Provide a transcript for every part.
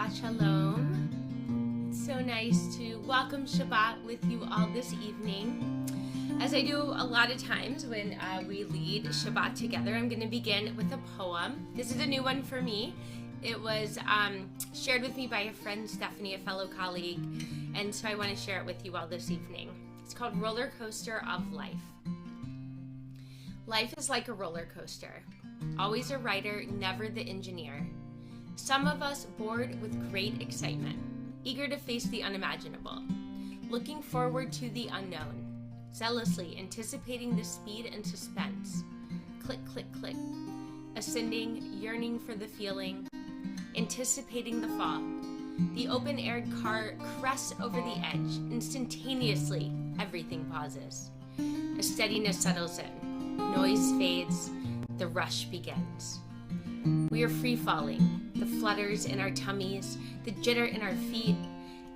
Shabbat Shalom. It's so nice to welcome Shabbat with you all this evening. As I do a lot of times when we lead Shabbat together, I'm going to begin with a poem. This is a new one for me. It was shared with me by a friend, Stephanie, a fellow colleague, and so I want to share it with you all this evening. It's called Roller Coaster of Life. Life is like a roller coaster, always a rider, never the engineer. Some of us bored with great excitement, eager to face the unimaginable, looking forward to the unknown, zealously anticipating the speed and suspense. Click, click, click, ascending, yearning for the feeling, anticipating the fall. The open-aired car crests over the edge. Instantaneously, everything pauses. A steadiness settles in. Noise fades. The rush begins. We are free-falling. The flutters in our tummies, the jitter in our feet.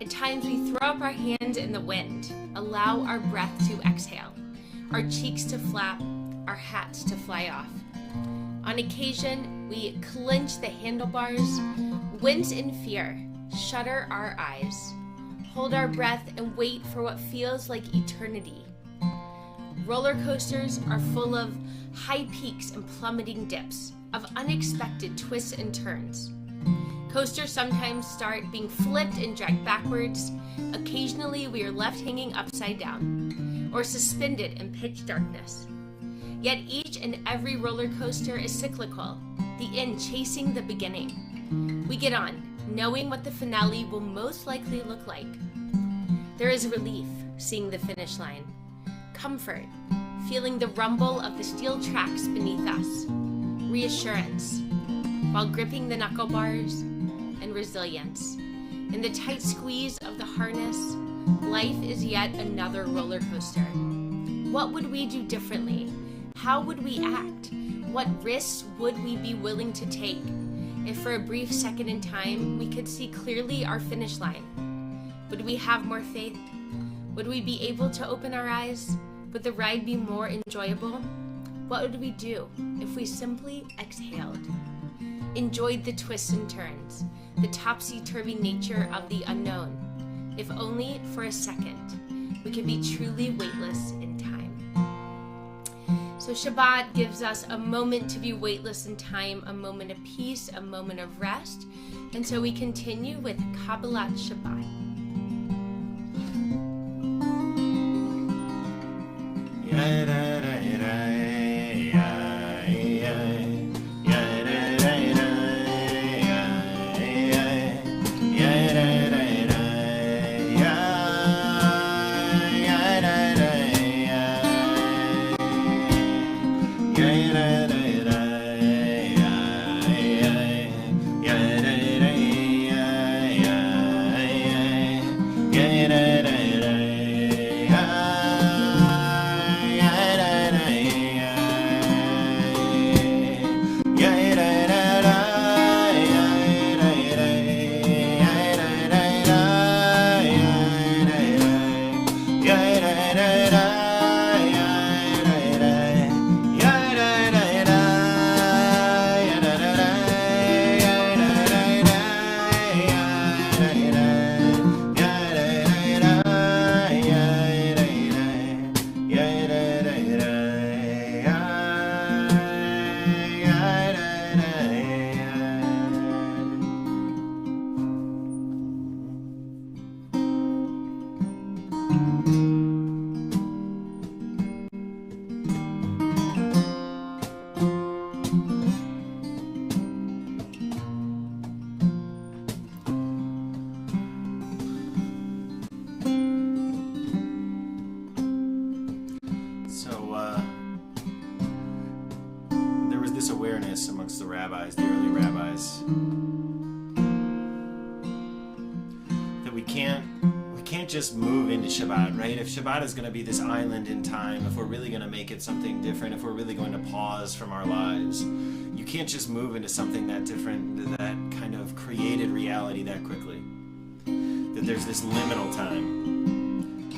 At times we throw up our hands in the wind, allow our breath to exhale, our cheeks to flap, our hats to fly off. On occasion, we clench the handlebars, wince in fear, shutter our eyes, hold our breath and wait for what feels like eternity. Roller coasters are full of high peaks and plummeting dips, of unexpected twists and turns. Coasters sometimes start being flipped and dragged backwards. Occasionally, we are left hanging upside down or suspended in pitch darkness. Yet each and every roller coaster is cyclical, the end chasing the beginning. We get on, knowing what the finale will most likely look like. There is relief seeing the finish line, comfort, feeling the rumble of the steel tracks beneath us, reassurance, while gripping the knuckle bars, and resilience. In the tight squeeze of the harness, life is yet another roller coaster. What would we do differently? How would we act? What risks would we be willing to take if for a brief second in time we could see clearly our finish line? Would we have more faith? Would we be able to open our eyes? Would the ride be more enjoyable? What would we do if we simply exhaled? Enjoyed the twists and turns, the topsy-turvy nature of the unknown. If only for a second, we could be truly weightless in time. So Shabbat gives us a moment to be weightless in time, a moment of peace, a moment of rest. And so we continue with Kabbalat Shabbat. Awareness amongst the rabbis, the early rabbis, that we can't just move into Shabbat, right? If Shabbat is going to be this island in time, if we're really going to make it something different, if we're really going to pause from our lives, you can't just move into something that different, that kind of created reality that quickly. That there's this liminal time,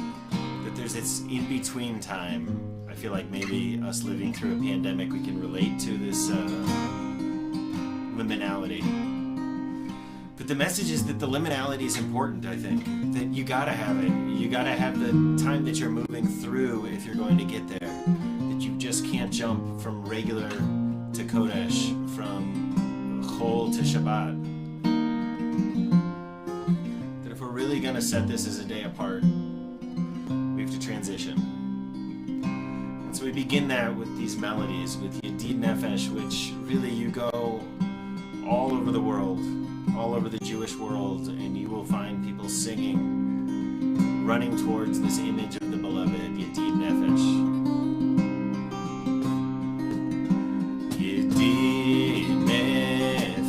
that there's this in-between time. I feel like maybe us living through a pandemic, we can relate to this liminality. But the message is that the liminality is important, I think. That you gotta have it. You gotta have the time that you're moving through if you're going to get there. That you just can't jump from regular to Kodesh, from Chol to Shabbat. That if we're really gonna set this as a day apart, we have to transition. And so we begin that with these melodies, with Yedid Nefesh, which really you go all over the world, all over the Jewish world, and you will find people singing, running towards this image of the beloved, Yedid Nefesh. Yedid Nefesh,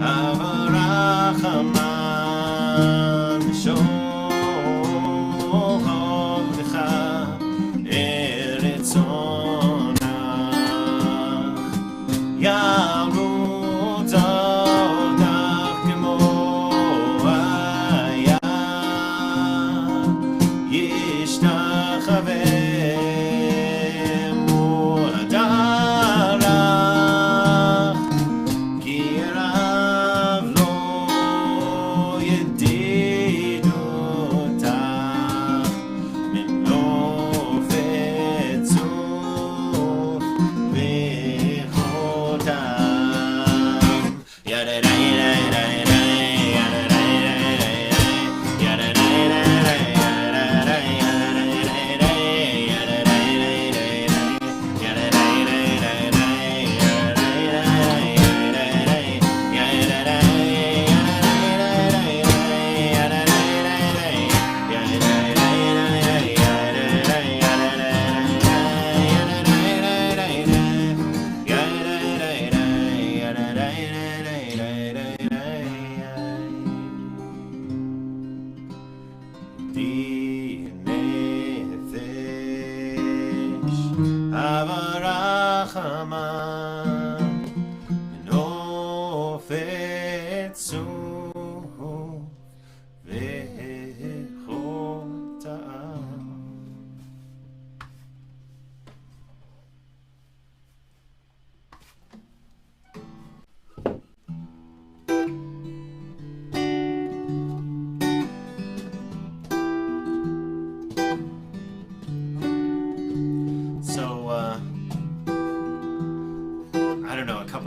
Avarachaman, Shohovdecha, Eretzonach, Yaru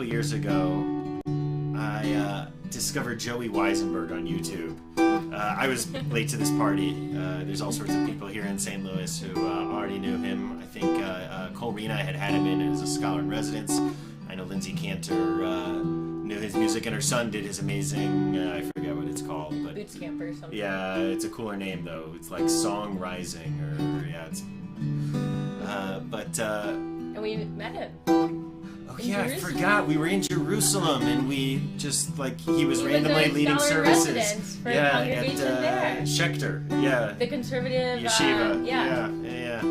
years ago, I discovered Joey Weisenberg on YouTube. I was late to this party. There's all sorts of people here in St. Louis who already knew him. I think Cole Rena had him in as a scholar in residence. I know Lindsay Cantor knew his music, and her son did his amazing, I forget what it's called. But Boots Camp or something. Yeah, it's a cooler name though. It's like Song Rising, or yeah, it's... and we met him. Oh yeah, I forgot. We were in Jerusalem, and we just he was randomly leading services. Yeah, at Schechter. Yeah. The conservative yeshiva. Yeah.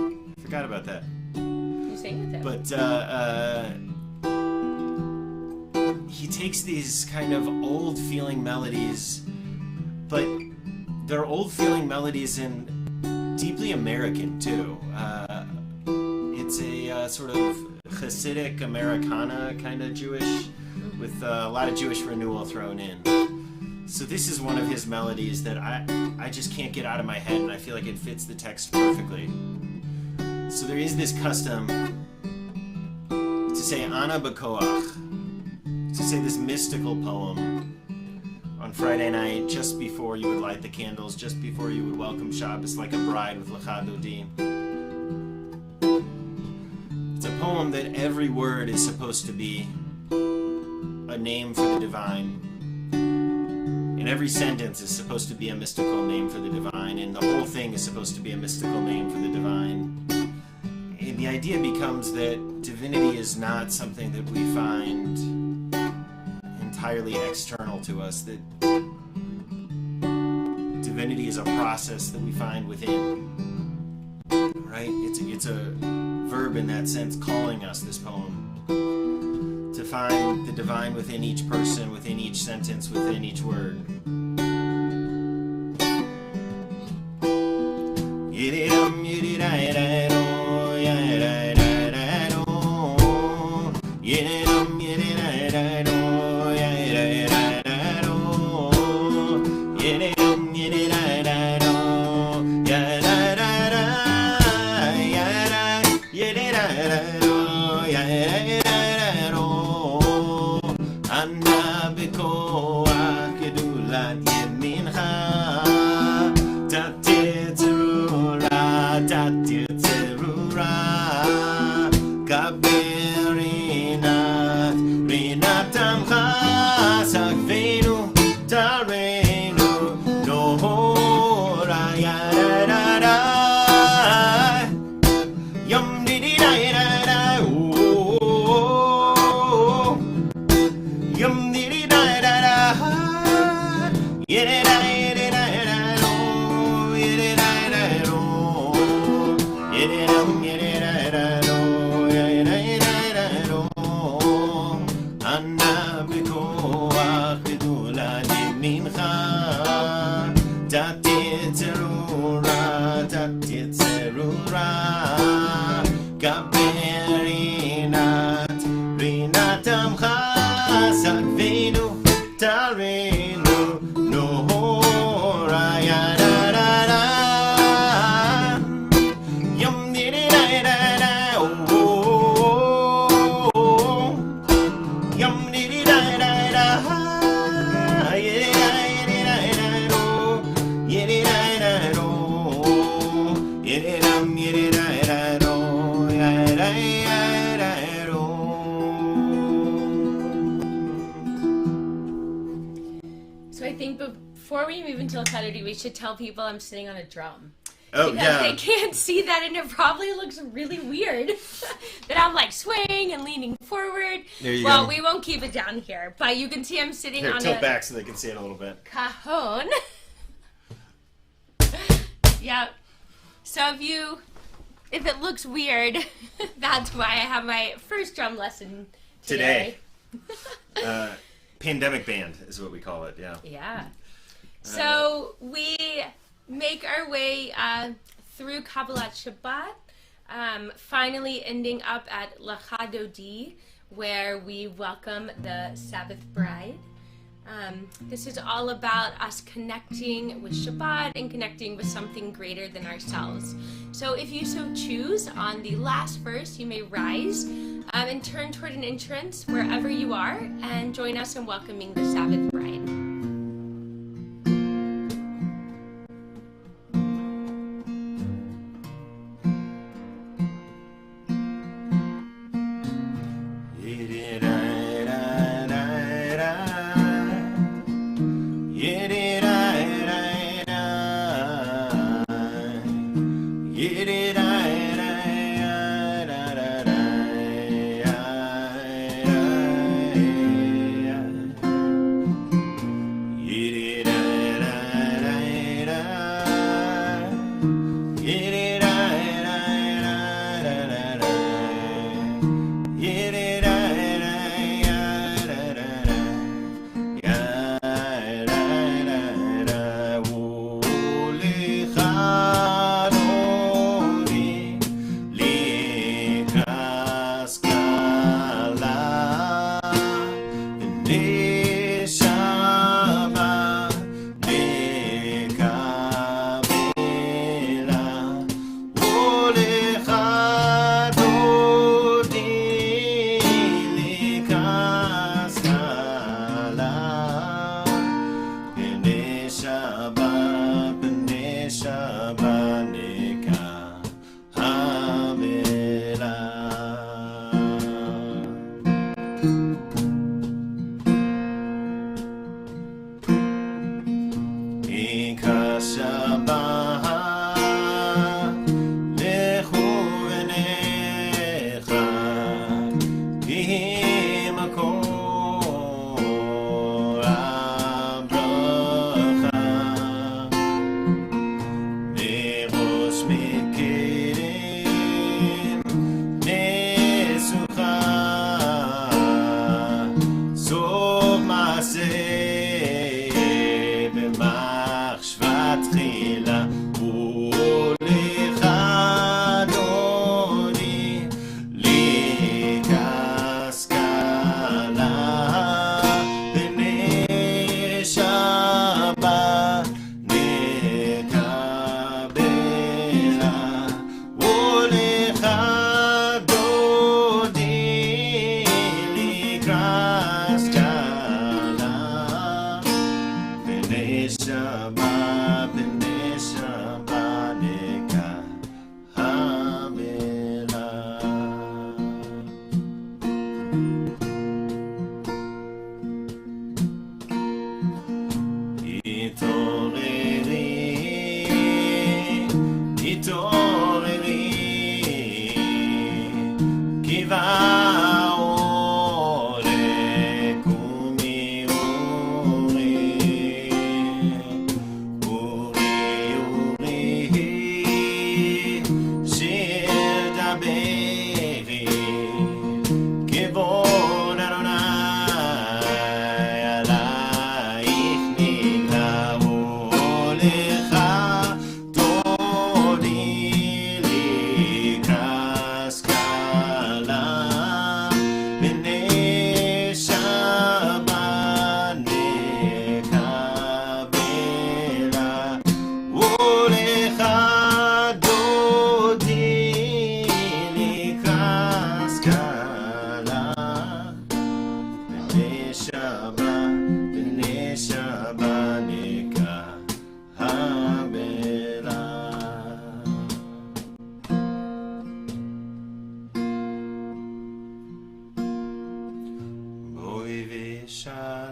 Forgot about that. You sang with him. But he takes these kind of old feeling melodies, but they're old feeling melodies and deeply American too. It's a sort of Hasidic Americana kind of Jewish, with a lot of Jewish renewal thrown in. So this is one of his melodies that I just can't get out of my head, and I feel like it fits the text perfectly. So there is this custom to say Ana B'Koach, to say this mystical poem on Friday night, just before you would light the candles, just before you would welcome Shabbos like a bride with Lecha Dodi. It's a poem that every word is supposed to be a name for the divine. And every sentence is supposed to be a mystical name for the divine, and the whole thing is supposed to be a mystical name for the divine. And the idea becomes that divinity is not something that we find entirely external to us, that divinity is a process that we find within. Right? It's a verb in that sense, calling us, this poem, to find the divine within each person, within each sentence, within each word. בכוח גדולת ימינך תתרצרו רע, תתרצרו רע קבל רינת עמך סגבנו תרנו נורא ירדה יום דידי די די yum dee da da da yere da yere da do yere da da do yere da do yere da do anna bikoach gedulat mincha tatitzerura rinat amcha Sakvenu tarenu nohora ya da da da yum di di da da da oh yum di di da da da yeah da do yeah da do yeah da do yeah da do So I think before we move into Saturday, we should tell people I'm sitting on a drum. Oh, because they can't see that, and it probably looks really weird that I'm like swaying and leaning forward. There you go. We won't keep it down here, but you can see I'm sitting on tilt a back so they can see it a little bit. cajon. Yeah. So if it looks weird, that's why I have my first drum lesson today. Pandemic band is what we call it, yeah. Yeah. So we make our way through Kabbalat Shabbat, finally ending up at Lachadodi, where we welcome the Sabbath bride. This is all about us connecting with Shabbat and connecting with something greater than ourselves. So if you so choose, on the last verse, you may rise and turn toward an entrance wherever you are and join us in welcoming the Sabbath bride.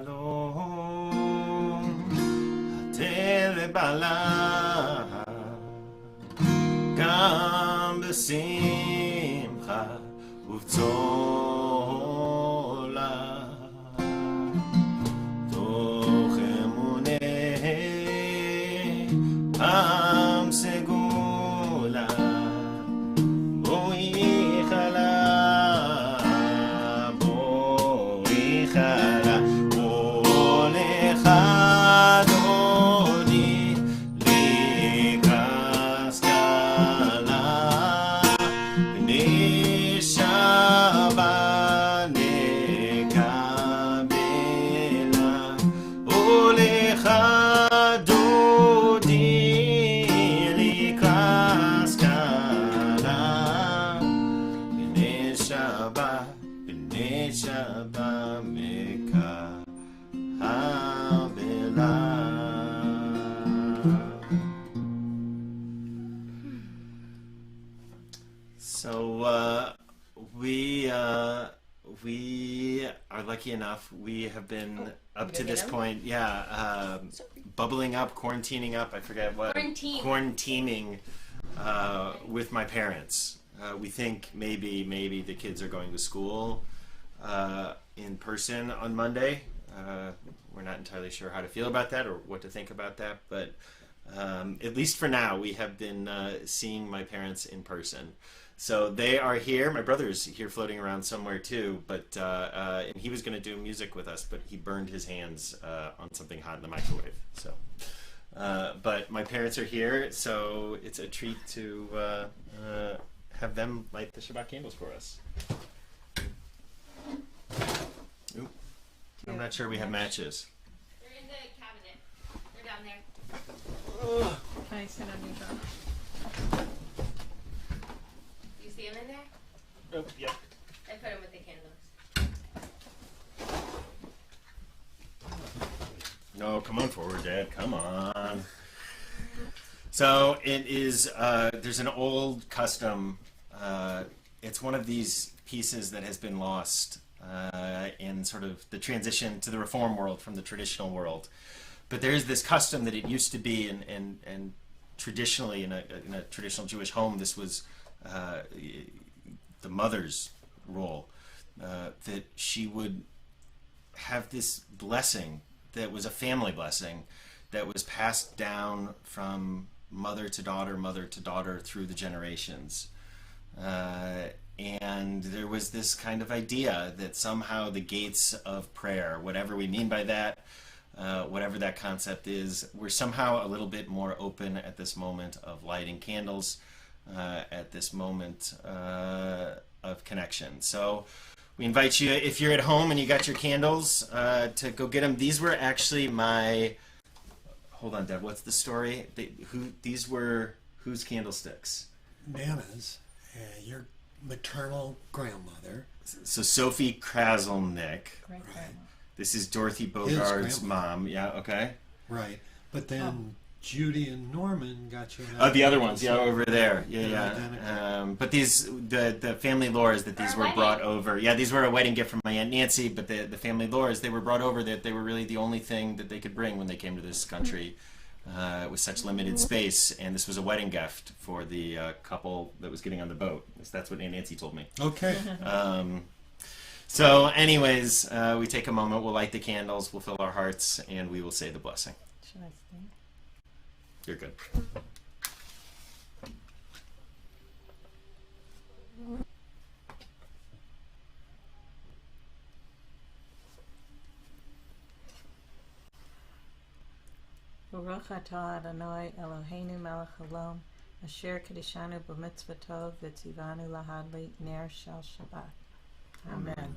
שלום, התן לבעלה, גם בשמחה ובצולה, תוך אמוני עם סגולה, בואי חלה, בואי חלה, הולך אדוני לקראת קלה, בני שבת נקבלה, הולך אדוני לקראת קלה, בני שבת מקבלה. So we are lucky enough. We have been up to this point, bubbling up, quarantining up. I forget what. Quarantining with my parents. We think maybe the kids are going to school in person on Monday. We're not entirely sure how to feel about that or what to think about that, but at least for now, we have been seeing my parents in person. So they are here. My brother's here floating around somewhere too, but and he was going to do music with us, but he burned his hands on something hot in the microwave. So, but my parents are here, so it's a treat to have them light the Shabbat candles for us. Oop. I'm not sure we have matches. They're in the cabinet. They're down there. Can I sit on your drum? You see them in there? Oh, yeah. I put them with the candles. No, come on forward, Dad. Come on. So it is, there's an old custom. It's one of these pieces that has been lost in sort of the transition to the Reform world from the traditional world. But there is this custom that it used to be, and traditionally in a traditional Jewish home, this was the mother's role, that she would have this blessing that was a family blessing that was passed down from mother to daughter through the generations. And there was this kind of idea that somehow the gates of prayer, whatever we mean by that, whatever that concept is, we're somehow a little bit more open at this moment of lighting candles, at this moment of connection. So we invite you, if you're at home and you got your candles, to go get them. These were actually my... Hold on, Deb, what's the story? These were whose candlesticks? Nana's, your maternal grandmother. So Sophie Kraselnick. Right. This is Dorothy Bogard's mom. Yeah, okay. Right. But then Judy and Norman got you. The other ones, over there. They're Yeah. identical. But these, the family lore is that these were brought over. Yeah, these were a wedding gift from my Aunt Nancy, but the family lore is they were brought over that they were really the only thing that they could bring when they came to this country with such limited space. And this was a wedding gift for the couple that was getting on the boat. That's what Aunt Nancy told me. Okay. So anyways, we take a moment, we'll light the candles, we'll fill our hearts, and we will say the blessing. Should I stay? You're good. Baruch atah Adonai Eloheinu melech haolam, asher kedishanu b'mitzvotov v'tzivanu lahadli ner shel Shabbat. Amen.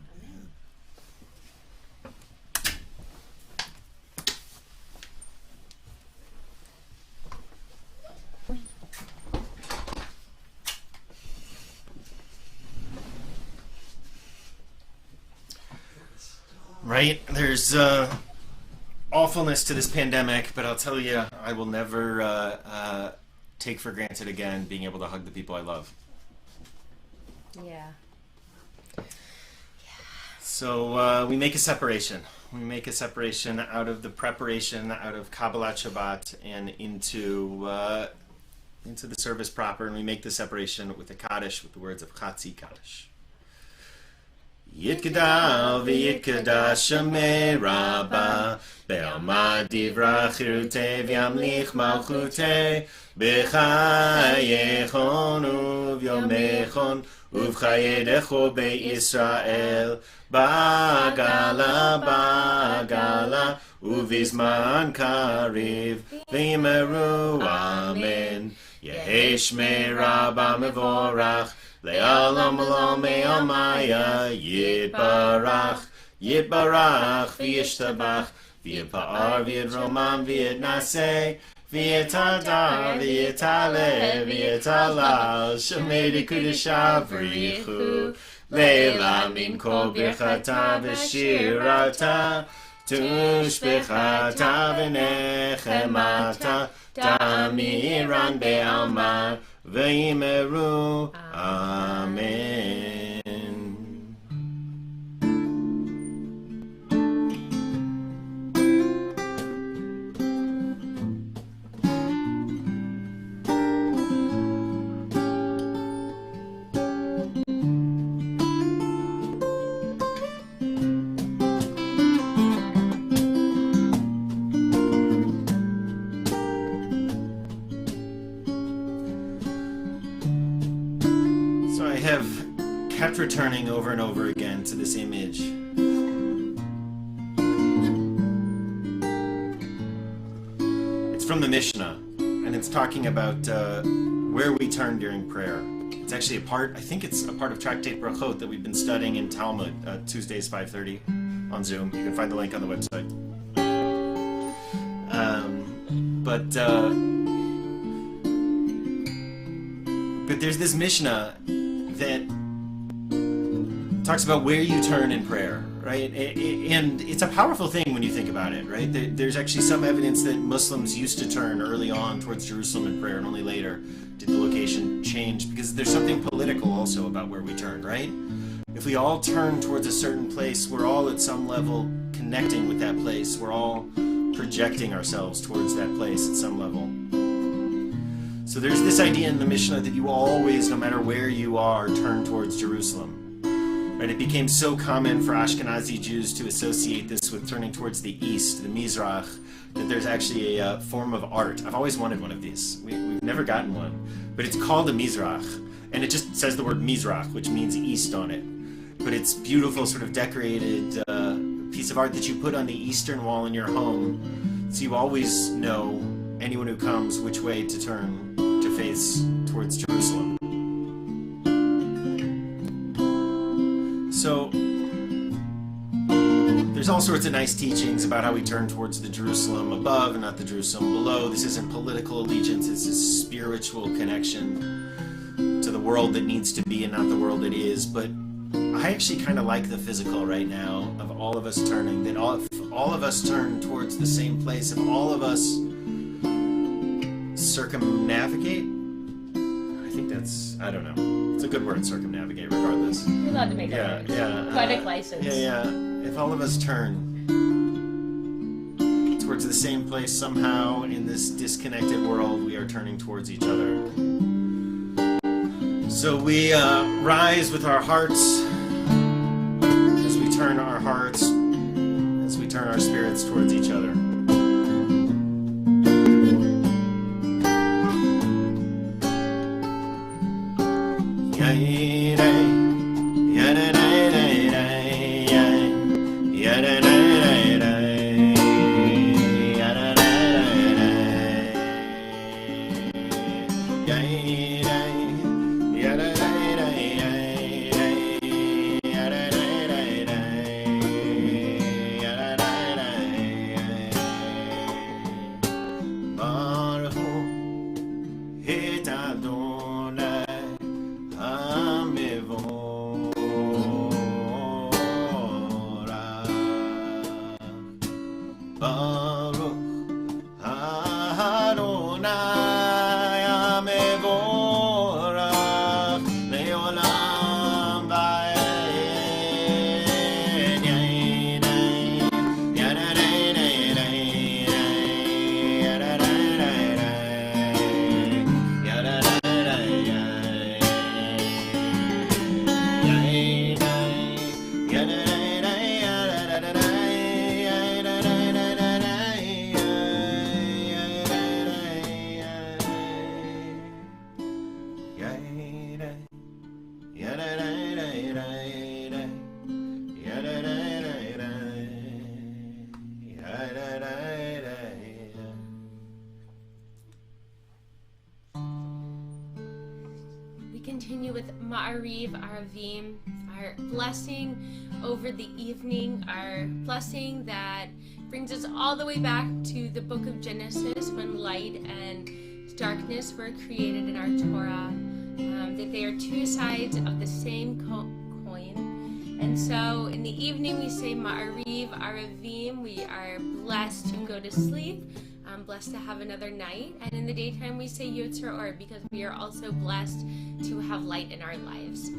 Right? There's awfulness to this pandemic, but I'll tell you, I will never take for granted again being able to hug the people I love. Yeah. So we make a separation. we make a separation out of the preparation, out of Kabbalat Shabbat, and into the service proper, and we make the separation with the Kaddish, with the words of Chatzi Kaddish. Yitkadal v'yitkadash Shemei Rabba Be'alma divra chirutei v'yamlich malchutei b'chayechon uv'yomechon uv'chayedecho be'Yisrael Bagala uv'izman kariv v'imeru amen Yehesh me Rabba mevorach Le'alam olam me'amaya Yitbarach v'yishtabach v'yipa'ar v'yidromam v'yidnaseh v'yitadar v'yitaleh v'yitalal Shemedi kudesha v'richu Le'la min kol birchata v'shirata tushbechata v'nechemata Tamiran be'alma V'yimeru Amen. Kept returning over and over again to this image. It's from the Mishnah, and it's talking about where we turn during prayer. It's actually a part of Tractate Brachot that we've been studying in Talmud, Tuesdays 5:30 on Zoom. You can find the link on the website. But there's this Mishnah that talks about where you turn in prayer, right? And it's a powerful thing when you think about it, right? There's actually some evidence that Muslims used to turn early on towards Jerusalem in prayer, and only later did the location change, because there's something political also about where we turn, right? If we all turn towards a certain place, we're all at some level connecting with that place. We're all projecting ourselves towards that place at some level. So there's this idea in the Mishnah that you always, no matter where you are, turn towards Jerusalem. Right? It became so common for Ashkenazi Jews to associate this with turning towards the east, the Mizrach, that there's actually a form of art. I've always wanted one of these. We've never gotten one. But it's called a Mizrach, and it just says the word Mizrach, which means east on it. But it's beautiful, sort of decorated piece of art that you put on the eastern wall in your home, so you always know, anyone who comes, which way to turn to face towards Jerusalem. So there's all sorts of nice teachings about how we turn towards the Jerusalem above and not the Jerusalem below. This isn't political allegiance, it's a spiritual connection to the world that needs to be and not the world that is. But I actually kind of like the physical right now of all of us turning, that all of us turn towards the same place, if all of us circumnavigate. I think that's, I don't know. It's a good word, circumnavigate, regardless. You're allowed to make that word. Yeah. Poetic license. Yeah. If all of us turn towards the same place, somehow in this disconnected world, we are turning towards each other. So we rise with our hearts as we turn our hearts, as we turn our spirits towards each other. continue with Ma'ariv Aravim, our blessing over the evening, our blessing that brings us all the way back to the book of Genesis when light and darkness were created in our Torah, that they are two sides of the same coin. And so in the evening we say Ma'ariv Aravim, we are blessed to go to sleep, blessed to have another night. And in the daytime we say Yotzer Or, because we are also blessed to have light in our lives.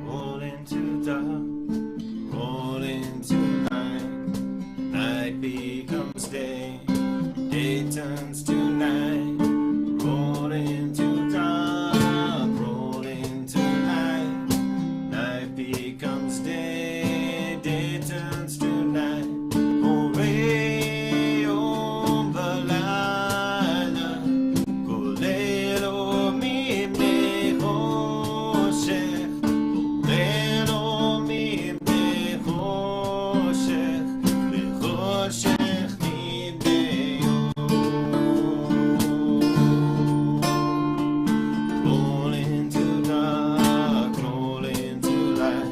Roll into dark, roll into night. Night becomes day, day turns to night. Roll into dark, roll into night. Night becomes day, day turns to night. Orei Om Balayla, Kolelo Mibnei Choshech, Kolelo Mibnei Choshech, Lechoshech Mibnei Roll into dark, roll into light.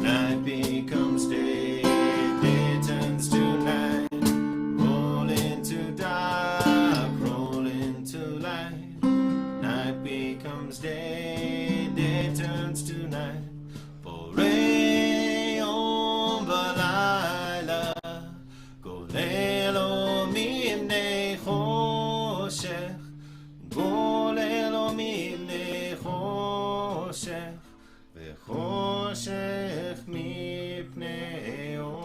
Night becomes day, day turns to night. Roll into dark, roll into light. Night becomes day, day turns to night. Borei Om Balayla, Golelo Mibnei Choshech, Golelo Mibnei Choshech, Vechoshech Mipnei Or.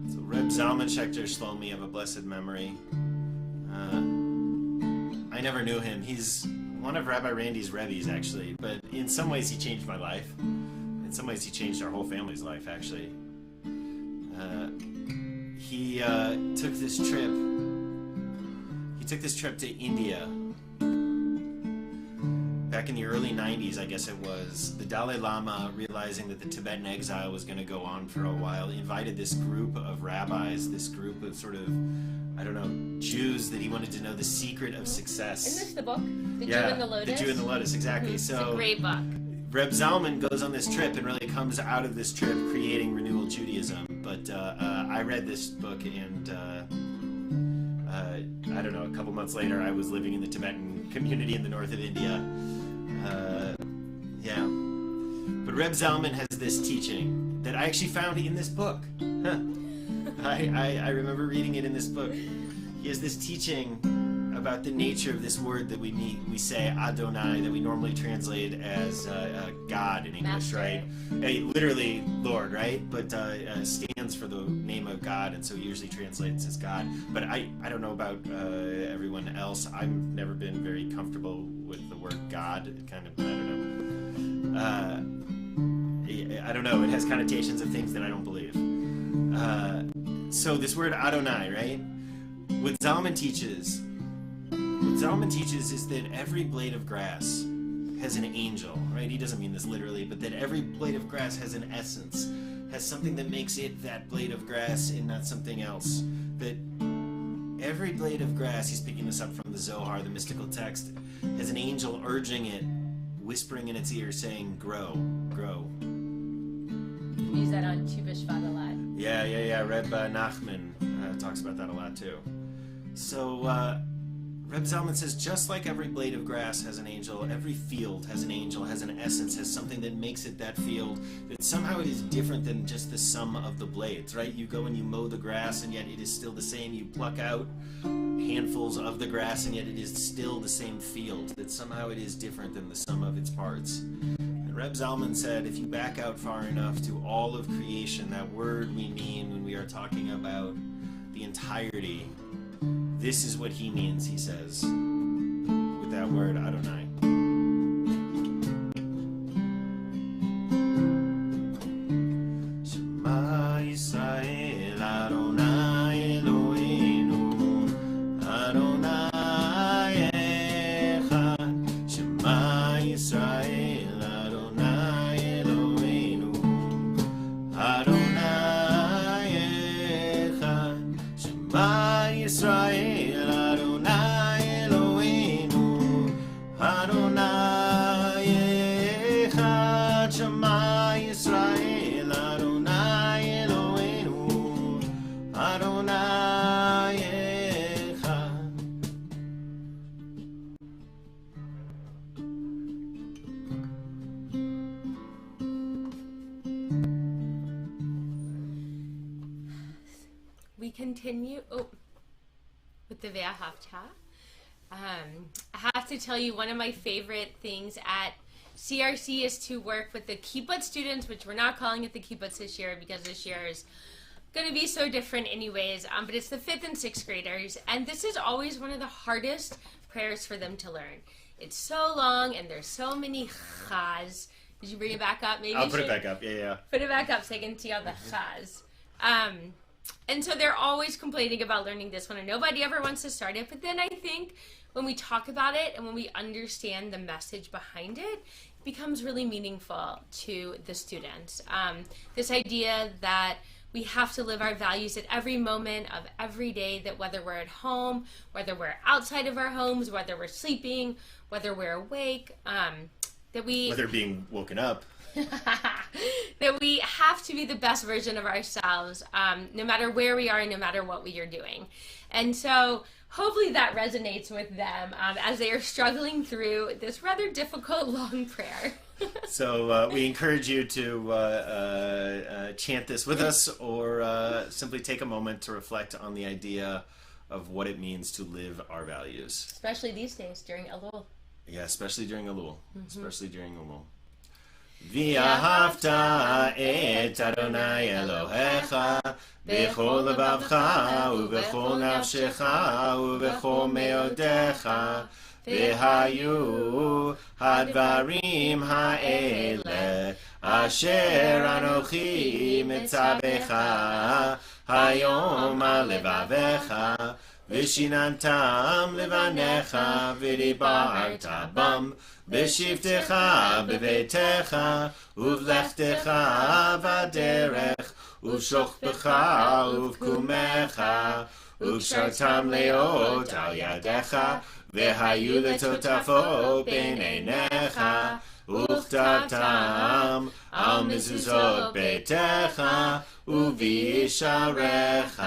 So Reb Zalman Schechter Shlomi of a blessed memory. I never knew him. He's one of Rabbi Randy's Rebbe's, actually, but in some ways he changed my life. In some ways he changed our whole family's life, actually. He took this trip. He took this trip to India. Back in the early 90s, I guess it was, the Dalai Lama, realizing that the Tibetan exile was going to go on for a while, invited this group of rabbis, this group of sort of, I don't know, Jews that he wanted to know the secret of success. Isn't this the book? The Jew Yeah, and the Lotus? The Jew and the Lotus, exactly. It's So a great book. Reb Zalman goes on this trip and really comes out of this trip creating renewal Judaism. But I read this book, and I don't know, a couple months later I was living in the Tibetan community in the north of India. Yeah. But Reb Zalman has this teaching that I actually found in this book. I remember reading it in this book. He has this teaching about the nature of this word that we say Adonai, that we normally translate as God in English, Master. right? Literally Lord, right? But stands for the name of God, and so usually translates as God. But I don't know about everyone else. I've never been very comfortable with the word God. It kind of, I don't know. It has connotations of things that I don't believe. So this word Adonai, right? What Zalman teaches is that every blade of grass has an angel, right? He doesn't mean this literally, but that every blade of grass has an essence, has something that makes it that blade of grass and not something else. That every blade of grass, he's picking this up from the Zohar, the mystical text, has an angel urging it, whispering in its ear, saying, grow, grow. Use that on Tu B'Shvat a lot. Yeah. Reb Nachman talks about that a lot too. So Reb Zalman says, just like every blade of grass has an angel, every field has an angel, has an essence, has something that makes it that field, that somehow it is different than just the sum of the blades, right? You go and you mow the grass, and yet it is still the same. You pluck out handfuls of the grass, and yet it is still the same field, that somehow it is different than the sum of its parts. And Reb Zalman said, if you back out far enough to all of creation, that word we mean when we are talking about the entirety, this is what he means, he says, with that word Adonai. Shema Yisrael Adonai Eloheinu Adonai Echad we continue with the Ve'ahavta. I have to tell you, one of my favorite things at CRC is to work with the kibbutz students, which we're not calling it the kibbutz this year because this year is going to be so different anyways, but it's the 5th and 6th graders, and this is always one of the hardest prayers for them to learn. It's so long, and there's so many chaz. Did you bring it back up? Maybe I'll put it back up. Yeah. Put it back up so I can see all the chaz. And so they're always complaining about learning this one, and nobody ever wants to start it. But then I think when we talk about it and when we understand the message behind it, it becomes really meaningful to the students. This idea that we have to live our values at every moment of every day, that whether we're at home, whether we're outside of our homes, whether we're sleeping, whether we're awake, whether being woken up, that we have to be the best version of ourselves, no matter where we are and no matter what we are doing. And so hopefully that resonates with them as they are struggling through this rather difficult long prayer. So we encourage you to chant this with us, or simply take a moment to reflect on the idea of what it means to live our values. Especially these days during Elul. Yeah, especially during Elul. Especially during Elul. V'ahavta et Adonai Elohecha b'chol levavcha u'b'chol nafshecha u'b'chol meodecha v'hayu hadvarim ha'ele asher anochi mitzabecha hayom al levavecha v'shinantam levanecha v'dibarta bam בשבתך בביתך ובלכתך בדרך ובשוכבך ובקומך וקשרתם לאות על ידיך והיו לטוטפות בין עיניך וכתבתם על מזוזות ביתך ובישעריך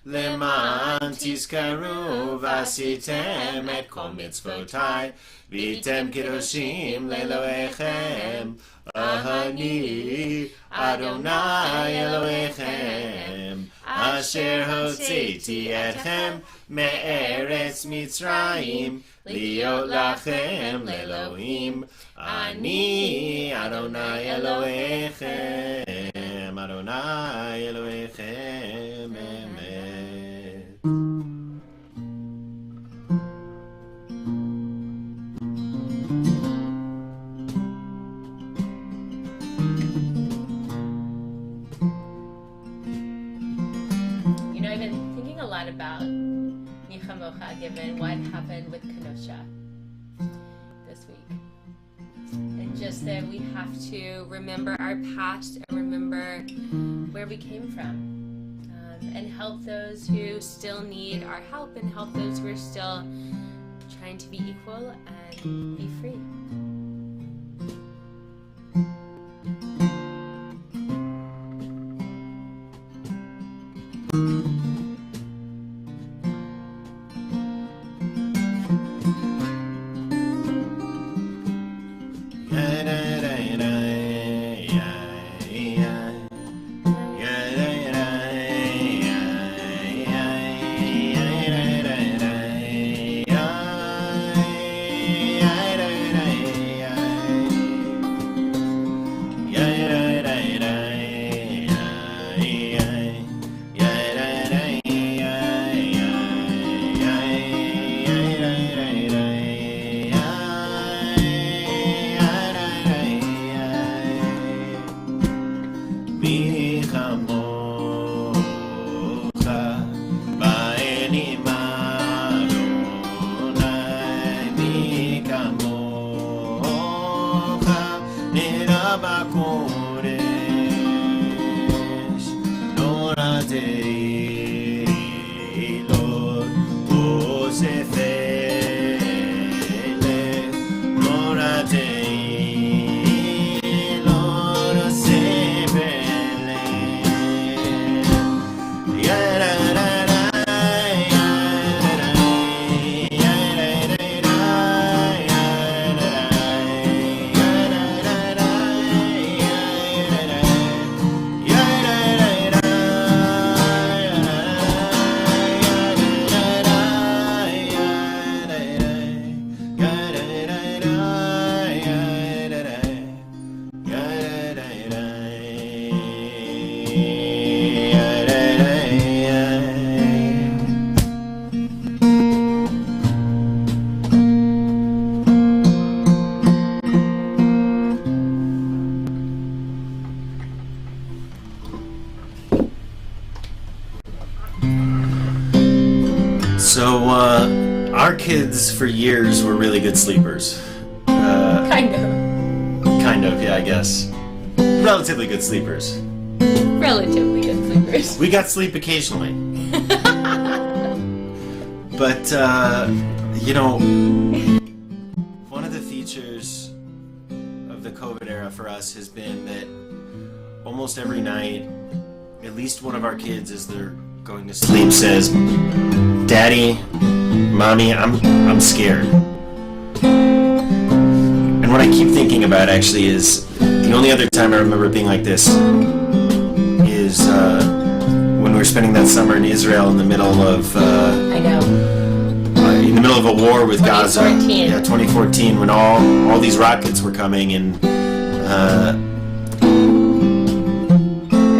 למען תזכרו ועשיתם את כל מצוותיי והייתם קדושים לאלוהיכם אני אדוני אלוהיכם אשר הוצאתי אתכם מארץ מצרים להיות לכם לאלוהים אני אדוני אלוהיכם אדוני אלוהיכם אמת. About Nichamocha, given what happened with Kenosha this week. And just that we have to remember our past and remember where we came from, and help those who still need our help and help those who are still trying to be equal and be free. So, our kids for years were really good sleepers. Kind of, Yeah, I guess. Relatively good sleepers. relatively good sleepers. We got sleep occasionally. But, one of the features of the COVID era for us has been that almost every night, at least one of our kids, as they're going to sleep, says, "Daddy, Mommy, I'm scared." And what I keep thinking about actually is the only other time I remember being like this is when we were spending that summer in Israel in the middle of I know. in the middle of a war with Gaza. 2014. Yeah, 2014, when all these rockets were coming, and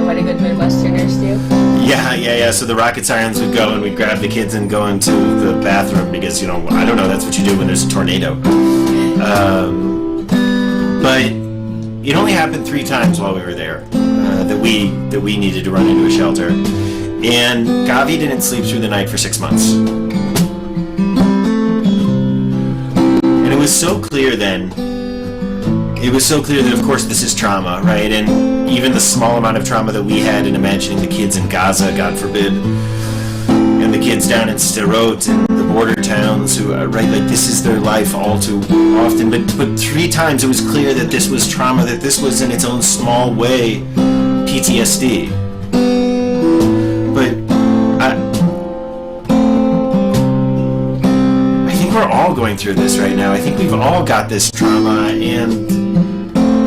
What a good Midwesterners do. yeah. So the rocket sirens would go, and we'd grab the kids and go into the bathroom because, I don't know, that's what you do when there's a tornado. But it only happened 3 times while we were there that we needed to run into a shelter. And Gavi didn't sleep through the night for 6 months. And it was so clear then. It was so clear that, of course, this is trauma, right? And even the small amount of trauma that we had in imagining the kids in Gaza, God forbid, and the kids down in Sderot and the border towns who are, right, like this is their life all too often. But 3 times it was clear that this was trauma, that this was in its own small way PTSD. But I think we're all going through this right now. I think we've all got this trauma, and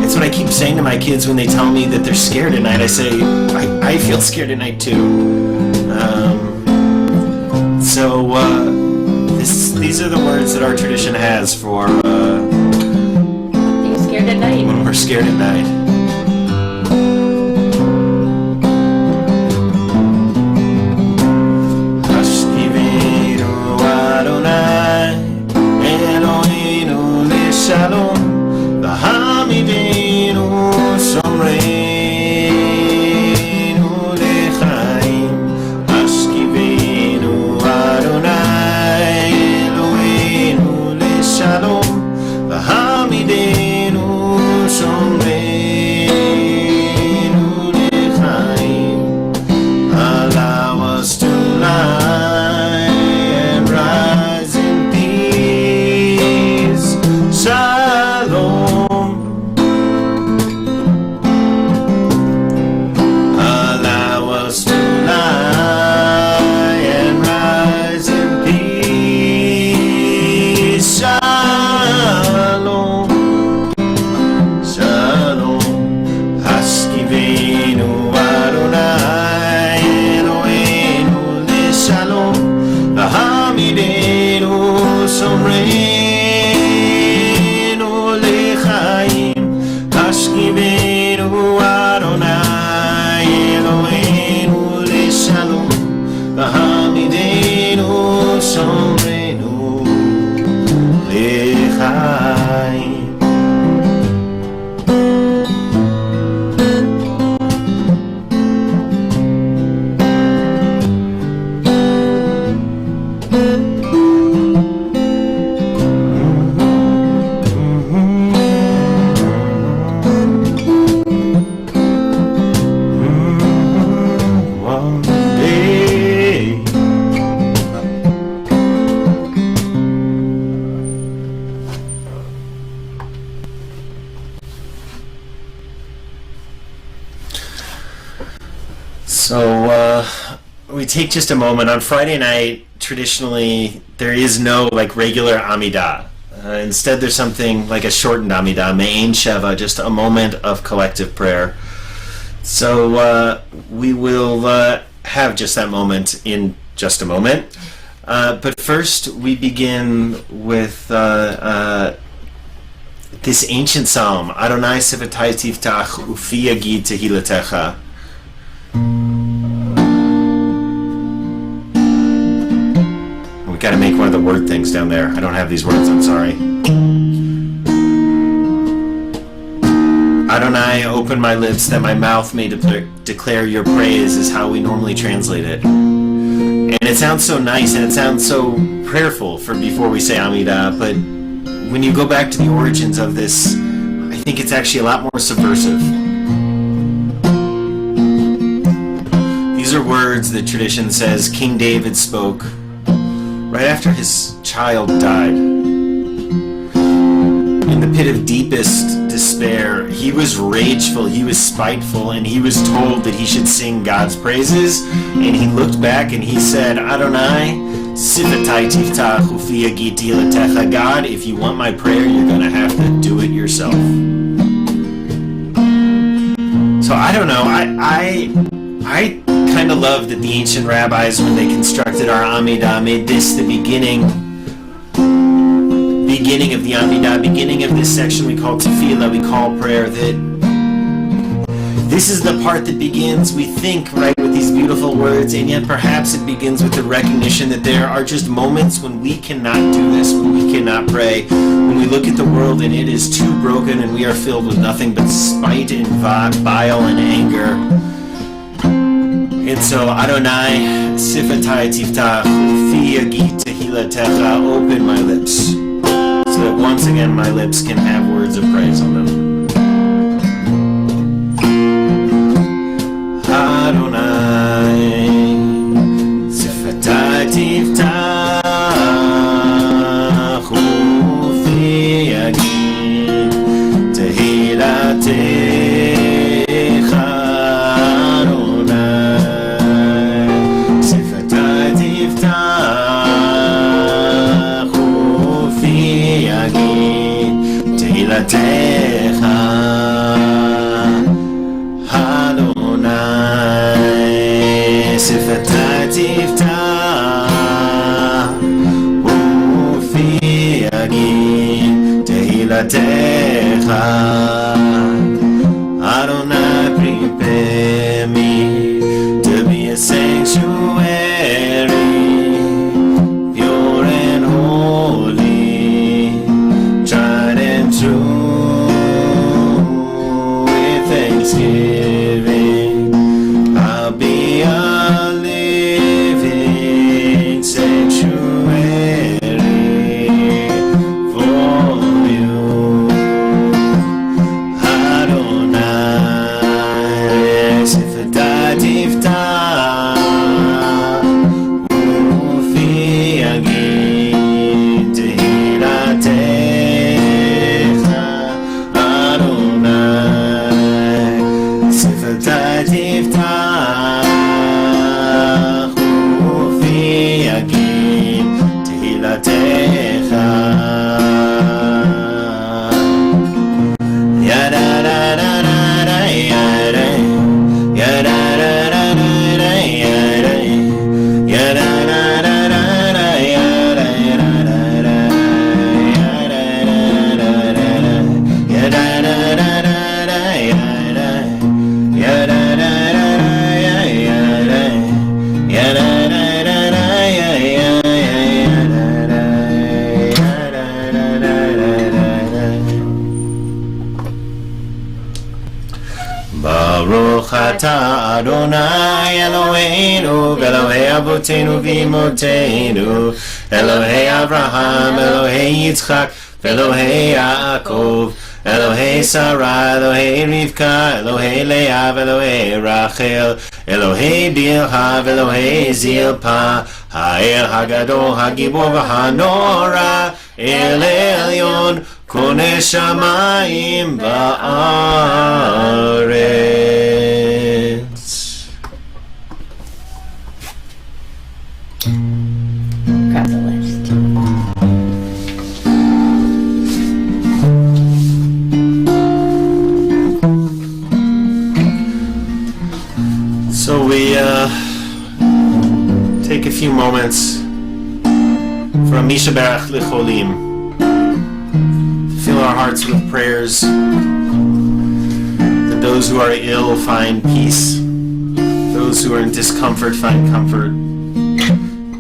it's what I keep saying to my kids when they tell me that they're scared at night. I say, I feel scared at night too. These are the words that our tradition has for Being scared at night. when we're scared at night. Hashkivenu Adonai Eloheinu Leshalom V'hamidenu Shomreinu Lechaim Hashkivenu Adonai Eloheinu Leshalom V'hamidenu Shomreinu Lechaim. Allow us to lie and rise in peace. Shalom. Allow us to lie and rise in peace. Shalom. Shalom. Hashkivenu Adonai Eloheinu Leshalom V'hamidenu Shomreinu Lechaim. Hashkivenu Adonai Eloheinu Leshalom V'hamidenu Shomreinu Lechaim. One day. So we take just a moment. On Friday night, traditionally, there is no regular Amidah. Instead, there's something like a shortened Amidah, Me'ein Sheva, just a moment of collective prayer. So we will have just that moment in just a moment. But first, we begin with this ancient psalm, Adonai Sivatai Tiftach Ufi Yagid Tehilatecha. We got to make one of the word things down there. I don't have these words, I'm sorry. Adonai, open my lips that my mouth may declare your praise, is how we normally translate it. And And it sounds so nice, and it sounds so prayerful for before we say Amidah, but when you go back to the origins of this, I think it's actually a lot more subversive. These are words that tradition says King David spoke right after his child died. In the pit of deepest despair, he was rageful, he was spiteful, and he was told that he should sing God's praises, and he looked back and he said, Adonai, Sifatai tiftach ufi yagiti letecha. God, if you want my prayer, you're going to have to do it yourself. So I don't know, I kind of love that the ancient rabbis, when they constructed our Amidah, made this the beginning of the Amidah, beginning of this section we call tefillah, we call prayer, that this is the part that begins, we think, right, with these beautiful words, and yet perhaps it begins with the recognition that there are just moments when we cannot do this, when we cannot pray, when we look at the world and it is too broken and we are filled with nothing but spite and bile and anger. And so, Adonai, Sifatai tiftach, ufi yagit tehilatecha, open my lips, so that once again my lips can have words of praise on them. Adonai, Sifatai tiftach, ufi yagit tehilatecha, Adonai, Sifatai tiftach, ufi yagit tehilatecha, Adonai, Sifatai tiftach, ufi yagit tehilatecha, Adonai, prepare me to be a sanctuary, pure and holy, tried and true, with thanksgiving. I'll be a living sanctuary for you, Adonai, Sifatai tiftach, ufi yagit tehilatecha, Adonai, Sifatai tiftach, ufi yagit tehilatecha. Yada-da-da-da-da, yada, yada-da-da-da-da, yada, yada-da-da-da-da, yada, yada-da-da, yada-da-da-da-da, yada-da-da-da-da, yada, yada-da-da-da-da, yada, Baruch atah Adonai Eloheinu v'Elohei Avotenu v'Imotenu, Elohei Avraham, Elohei Yitzchak, v'Elohei Yaakov, Elohei Sarah, Elohei Rivka, Elohei Leah, Elohei Rachel, Elohei Bilha, Elohei Zilpa, Ha'el Hagadol, Hagibor v'Hanora, El Elyon, Konei Shamayim Ba'aretz. Grab the list. So we take a few moments for a Misha Berach Licholim. Fill our hearts with prayers that those who are ill find peace, those who are in discomfort find comfort,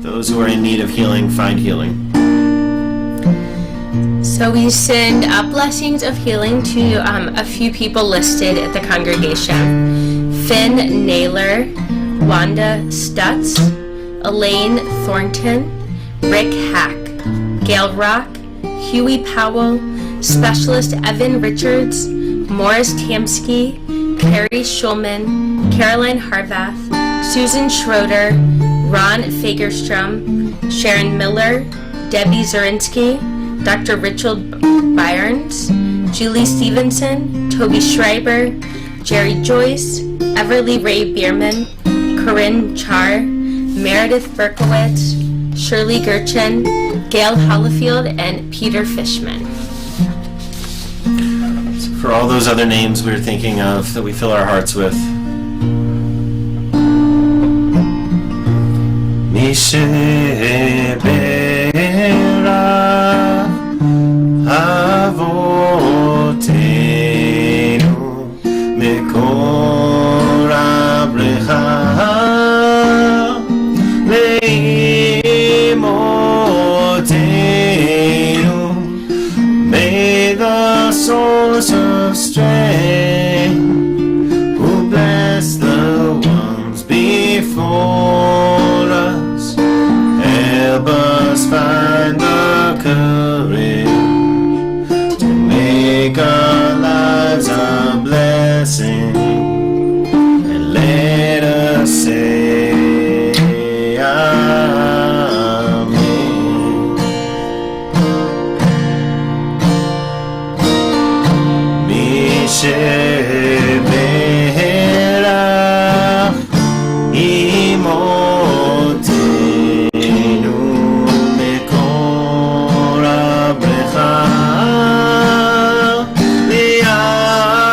those who are in need of healing find healing. So we send up blessings of healing to a few people listed at the congregation. Finn Naylor, Wanda Stutz, Elaine Thornton, Rick Hack, Gail Rock, Huey Powell, Specialist Evan Richards, Morris Tamsky, Carrie Schulman, Caroline Harvath, Susan Schroeder, Ron Fagerstrom, Sharon Miller, Debbie Zurinsky, Dr. Richard Byrnes, Julie Stevenson, Toby Schreiber, Jerry Joyce, Everly Ray Bierman, Corinne Char, Meredith Berkowitz, Shirley Gerchen, Gail Hollifield, and Peter Fishman. So for all those other names we were thinking of that we fill our hearts with. May the source of strength, who bless the ones before us, help us find the courage to make our lives a blessing, and let us say Sheberach imotenu mekor habrecha li'avotenu.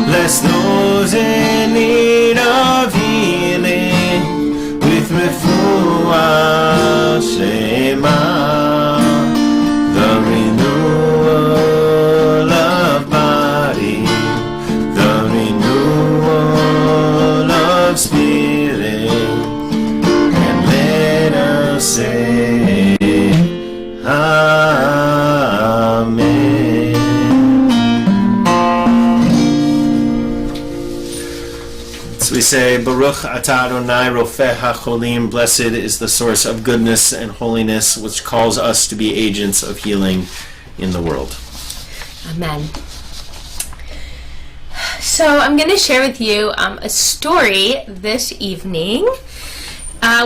Bless those in need of healing with refuah shema. We say, Baruch atah Adonai rofeh hacholim, blessed is the source of goodness and holiness, which calls us to be agents of healing in the world. Amen. So I'm going to share with you a story this evening.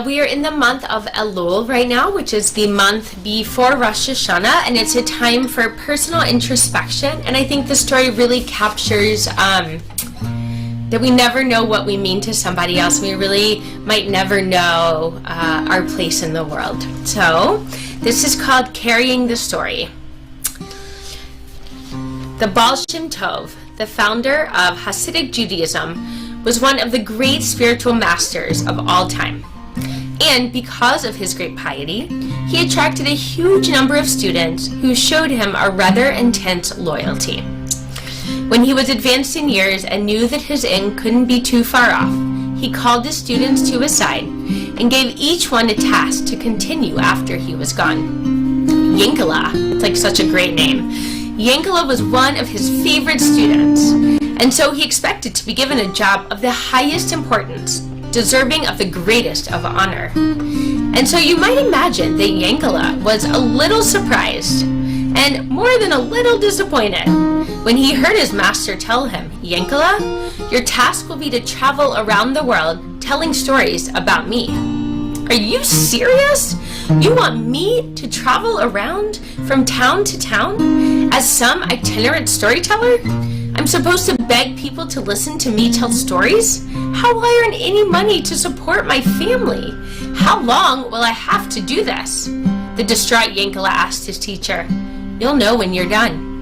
We are in the month of Elul right now, which is the month before Rosh Hashanah, and it's a time for personal introspection. And I think the story really captures that we never know what we mean to somebody else. We really might never know our place in the world. So this is called Carrying the Story. The Baal Shem Tov, the founder of Hasidic Judaism, was one of the great spiritual masters of all time. And because of his great piety, he attracted a huge number of students who showed him a rather intense loyalty. When he was advanced in years and knew that his end couldn't be too far off, he called his students to his side and gave each one a task to continue after he was gone. Yankala, it's like such a great name. Yankala was one of his favorite students, and so he expected to be given a job of the highest importance, deserving of the greatest of honor. And so you might imagine that Yankala was a little surprised and more than a little disappointed when he heard his master tell him, Yankala, your task will be to travel around the world telling stories about me. Are you serious? You want me to travel around from town to town as some itinerant storyteller? I'm supposed to beg people to listen to me tell stories? How will I earn any money to support my family? How long will I have to do this? The distraught Yankala asked his teacher. You'll know when you're done.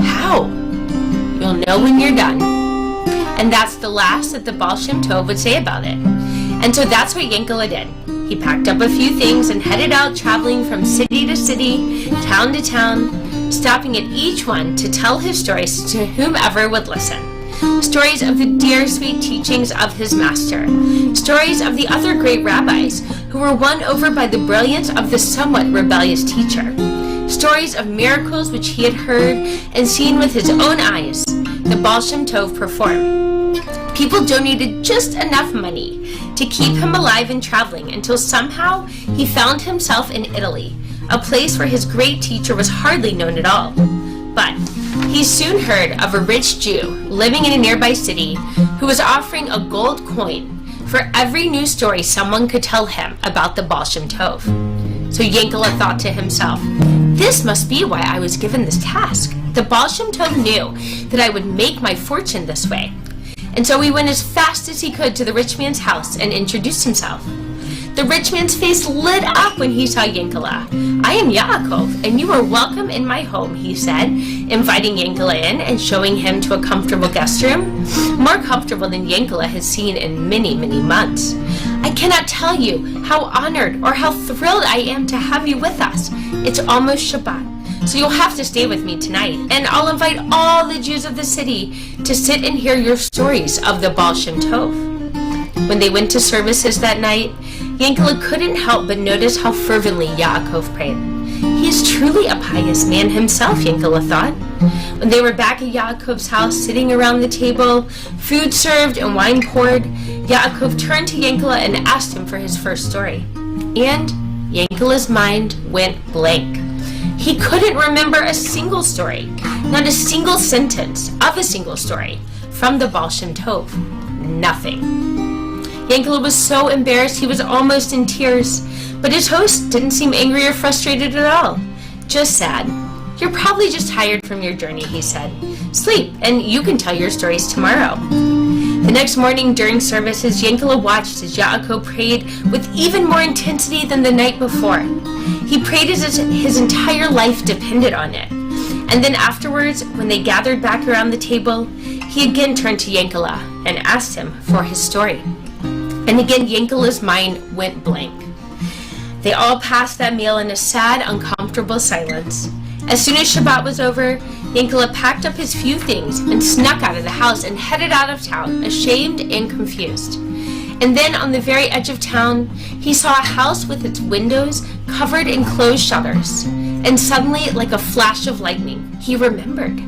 How? You'll know when you're done. And that's the last that the Baal Shem Tov would say about it. And so that's what Yankala did. He packed up a few things and headed out, traveling from city to city, town to town, stopping at each one to tell his stories to whomever would listen. Stories of the dear sweet teachings of his master. Stories of the other great rabbis who were won over by the brilliance of the somewhat rebellious teacher. Stories of miracles which he had heard and seen with his own eyes the Baal Shem Tov perform. People donated just enough money to keep him alive and traveling until somehow he found himself in Italy, a place where his great teacher was hardly known at all. But he soon heard of a rich Jew living in a nearby city who was offering a gold coin for every new story someone could tell him about the Baal Shem Tov. So Yankele thought to himself, this must be why I was given this task. The Baal Shem Tov knew that I would make my fortune this way. And so he went as fast as he could to the rich man's house and introduced himself. The rich man's face lit up when he saw Yankele. I am Yaakov, and you are welcome in my home, he said, inviting Yankele in and showing him to a comfortable guest room, more comfortable than Yankele has seen in many, many months. I cannot tell you how honored or how thrilled I am to have you with us. It's almost Shabbat, so you'll have to stay with me tonight, and I'll invite all the Jews of the city to sit and hear your stories of the Baal Shem Tov. When they went to services that night, Yankele couldn't help but notice how fervently Yaakov prayed. He is truly a pious man himself, Yankele thought. When they were back at Yaakov's house, sitting around the table, food served and wine poured, Yaakov turned to Yankele and asked him for his first story. And Yankele's mind went blank. He couldn't remember a single story, not a single sentence of a single story from the Baal Shem Tov. Nothing. Yankele was so embarrassed he was almost in tears, but his host didn't seem angry or frustrated at all, just sad. You're probably just tired from your journey, he said. Sleep, and you can tell your stories tomorrow. The next morning during services, Yankele watched as Yaakov prayed with even more intensity than the night before. He prayed as his entire life depended on it. And then afterwards, when they gathered back around the table, he again turned to Yankele and asked him for his story. And again, Yankele's mind went blank. They all passed that meal in a sad, uncomfortable silence. As soon as Shabbat was over, Yankele packed up his few things and snuck out of the house and headed out of town, ashamed and confused. And then on the very edge of town, he saw a house with its windows covered in closed shutters. And suddenly, like a flash of lightning, he remembered.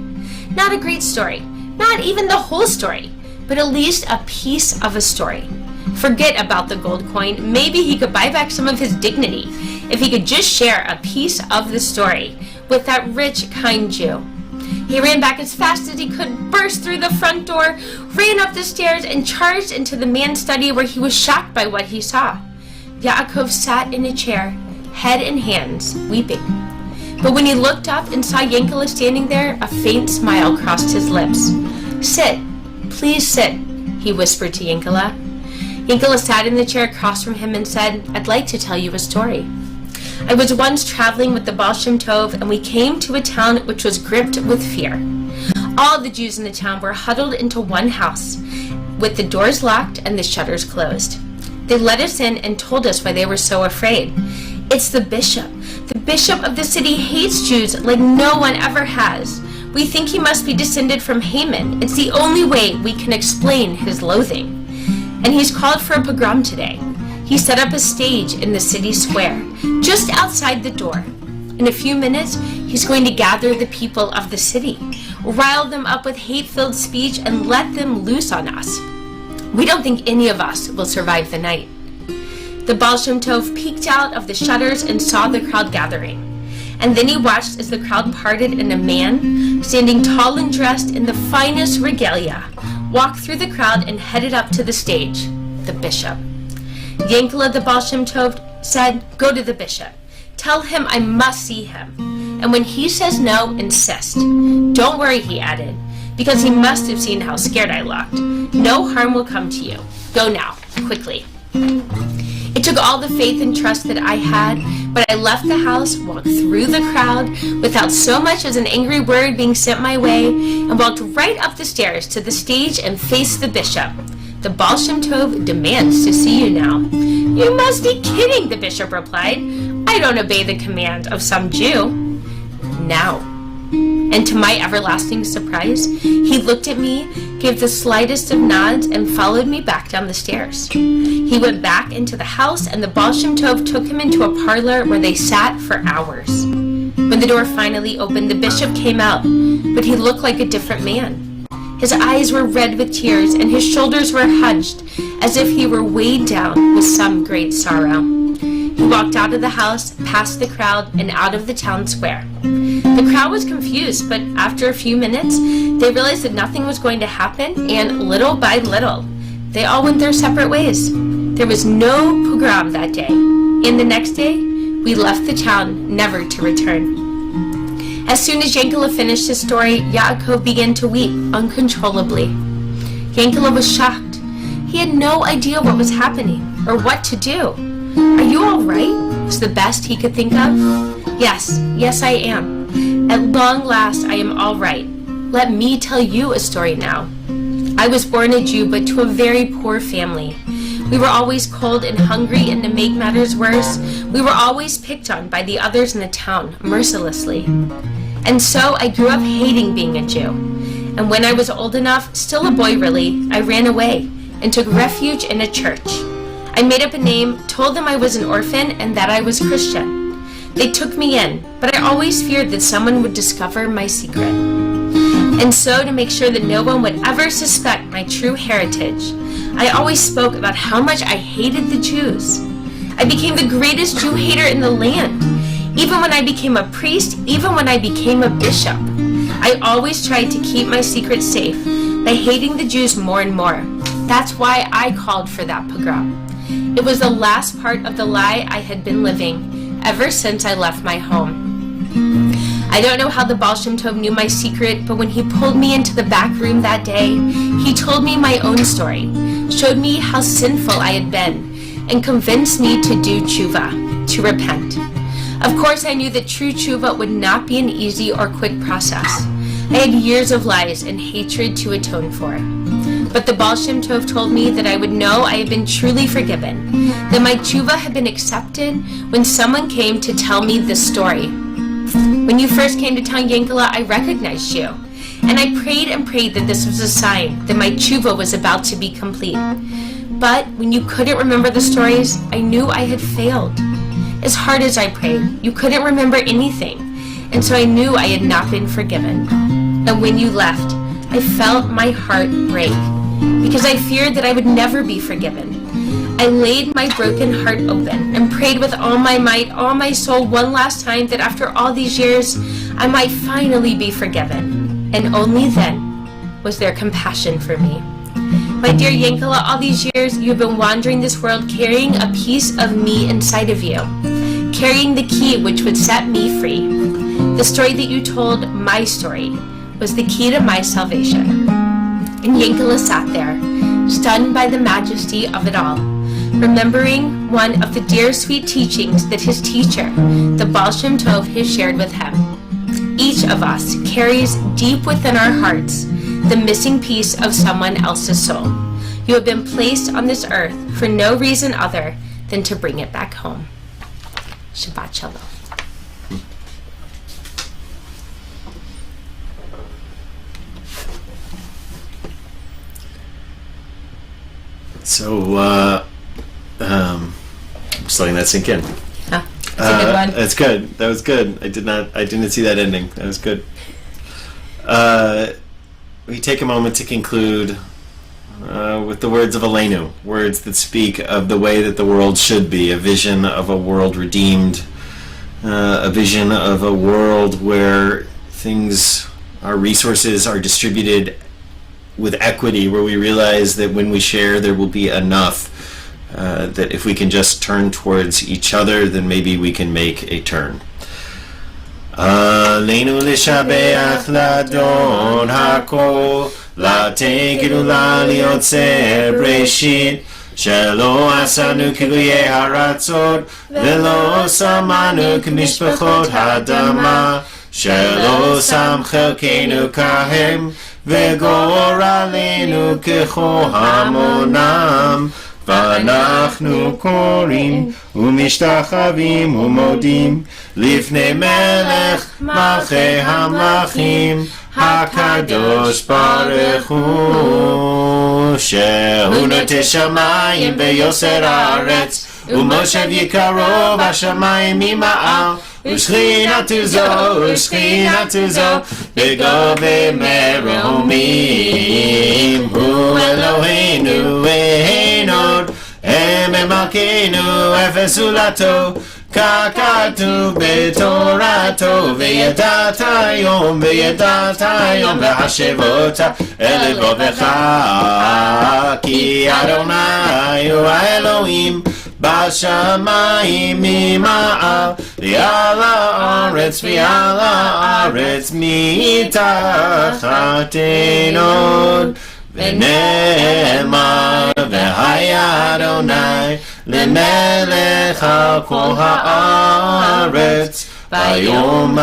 Not a great story, not even the whole story, but at least a piece of a story. Forget about the gold coin. Maybe he could buy back some of his dignity if he could just share a piece of the story with that rich, kind Jew. He ran back as fast as he could, burst through the front door, ran up the stairs, and charged into the man's study where he was shocked by what he saw. Yaakov sat in a chair, head in hands, weeping. But when he looked up and saw Yankele standing there, a faint smile crossed his lips. Sit, please sit, he whispered to Yankele. Yankele sat in the chair across from him and said, I'd like to tell you a story. I was once traveling with the Baal Shem Tov, and we came to a town which was gripped with fear. All the Jews in the town were huddled into one house, with the doors locked and the shutters closed. They let us in and told us why they were so afraid. It's the bishop. The bishop of the city hates Jews like no one ever has. We think he must be descended from Haman. It's the only way we can explain his loathing. And he's called for a pogrom today. He set up a stage in the city square, just outside the door. In a few minutes, he's going to gather the people of the city, rile them up with hate-filled speech, and let them loose on us. We don't think any of us will survive the night. The Baal Shem Tov peeked out of the shutters and saw the crowd gathering. And then he watched as the crowd parted and a man, standing tall and dressed in the finest regalia, walked through the crowd and headed up to the stage, the bishop. Yankele the Baal Shem Tov said, Go to the bishop. Tell him I must see him. And when he says no, insist. Don't worry, he added, because he must have seen how scared I looked. No harm will come to you. Go now, quickly. It took all the faith and trust that I had, but I left the house, walked through the crowd without so much as an angry word being sent my way, and walked right up the stairs to the stage and faced the bishop. The Baal Shem Tov demands to see you now. You must be kidding, the bishop replied. I don't obey the command of some Jew. Now. And to my everlasting surprise, he looked at me, gave the slightest of nods, and followed me back down the stairs. He went back into the house, and the Baal Shem Tov took him into a parlor where they sat for hours. When the door finally opened, the bishop came out, but he looked like a different man. His eyes were red with tears, and his shoulders were hunched, as if he were weighed down with some great sorrow. He walked out of the house, past the crowd, and out of the town square. The crowd was confused, but after a few minutes, they realized that nothing was going to happen, and little by little, they all went their separate ways. There was no pogrom that day, and the next day, we left the town, never to return. As soon as Yankele finished his story, Yaakov began to weep uncontrollably. Yankele was shocked. He had no idea what was happening or what to do. "Are you all right?" was the best he could think of. Yes, I am. At long last, I am all right. Let me tell you a story now. I was born a Jew, but to a very poor family. We were always cold and hungry, and to make matters worse, we were always picked on by the others in the town, mercilessly. And so I grew up hating being a Jew. And when I was old enough, still a boy really, I ran away and took refuge in a church. I made up a name, told them I was an orphan and that I was Christian. They took me in, but I always feared that someone would discover my secret. And so, to make sure that no one would ever suspect my true heritage, I always spoke about how much I hated the Jews. I became the greatest Jew hater in the land. Even when I became a priest, even when I became a bishop, I always tried to keep my secret safe by hating the Jews more and more. That's why I called for that pogrom. It was the last part of the lie I had been living ever since I left my home. I don't know how the Baal Shem Tov knew my secret, but when he pulled me into the back room that day, he told me my own story, showed me how sinful I had been, and convinced me to do tshuva, to repent. Of course, I knew that true tshuva would not be an easy or quick process. I had years of lies and hatred to atone for. But the Baal Shem Tov told me that I would know I had been truly forgiven, that my tshuva had been accepted when someone came to tell me this story. When you first came to town, Yankele, I recognized you. And I prayed and prayed that this was a sign that my tshuva was about to be complete. But when you couldn't remember the stories, I knew I had failed. As hard as I prayed, you couldn't remember anything. And so I knew I had not been forgiven. And when you left, I felt my heart break because I feared that I would never be forgiven. I laid my broken heart open and prayed with all my might, all my soul, one last time that after all these years, I might finally be forgiven. And only then was there compassion for me. My dear Yankele, all these years you have been wandering this world carrying a piece of me inside of you, carrying the key which would set me free. The story that you told, my story, was the key to my salvation. And Yankele sat there, stunned by the majesty of it all, remembering one of the dear sweet teachings that his teacher, the Baal Shem Tov, has shared with him. Each of us carries deep within our hearts the missing piece of someone else's soul. You have been placed on this earth for no reason other than to bring it back home. Shabbat Shalom. So, I'm just letting that sink in. Yeah, that's a good one. That's good. That was good. I didn't see that ending. That was good. We take a moment to conclude with the words of Aleinu, words that speak of the way that the world should be, a vision of a world redeemed, a vision of a world where our resources are distributed with equity, where we realize that when we share there will be enough, that if we can just turn towards each other, then maybe we can make a turn. Aleinu l'shabeach l'adon hakol, l'atei gilula liotzer breshit, shelo asanu kiluyei haratzot, velo samanu k'mishpachot hadama, shelo sam chelkeinu kahem, וגורלנו כחוהמונם, ואנחנו קוראים ומשתחווים ומודים לפני מלך מלכי המלכים, הקדוש ברוך הוא, שהוא נוטה שמיים ביוסר הארץ, ומושב יקרו בשמיים ממעל, ושכינתו זו, בגובה מרומים. הוא אלוהינו אין עוד, מלכנו אפס זולתו, ככתוב בתורתו. וידעת היום והשבות אל לבבך, כי אדוני הוא האלוהים בשמיים ממעל, ועל הארץ מתחתנו. ונאמר והיה אדוני למלך על כל הארץ, ביום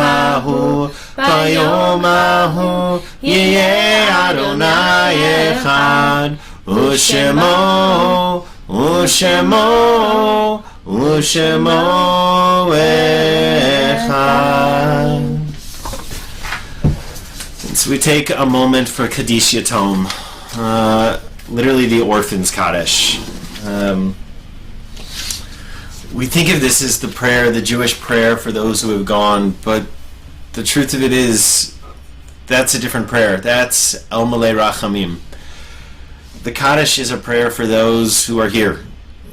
ההוא יהיה אדוני אחד, ושמו אחד. So we take a moment for Kaddish Yatom, literally the orphan's Kaddish. We think of this as the prayer, the Jewish prayer for those who have gone, but the truth of it is, that's a different prayer. That's El Malei Rachamim. The Kaddish is a prayer for those who are here.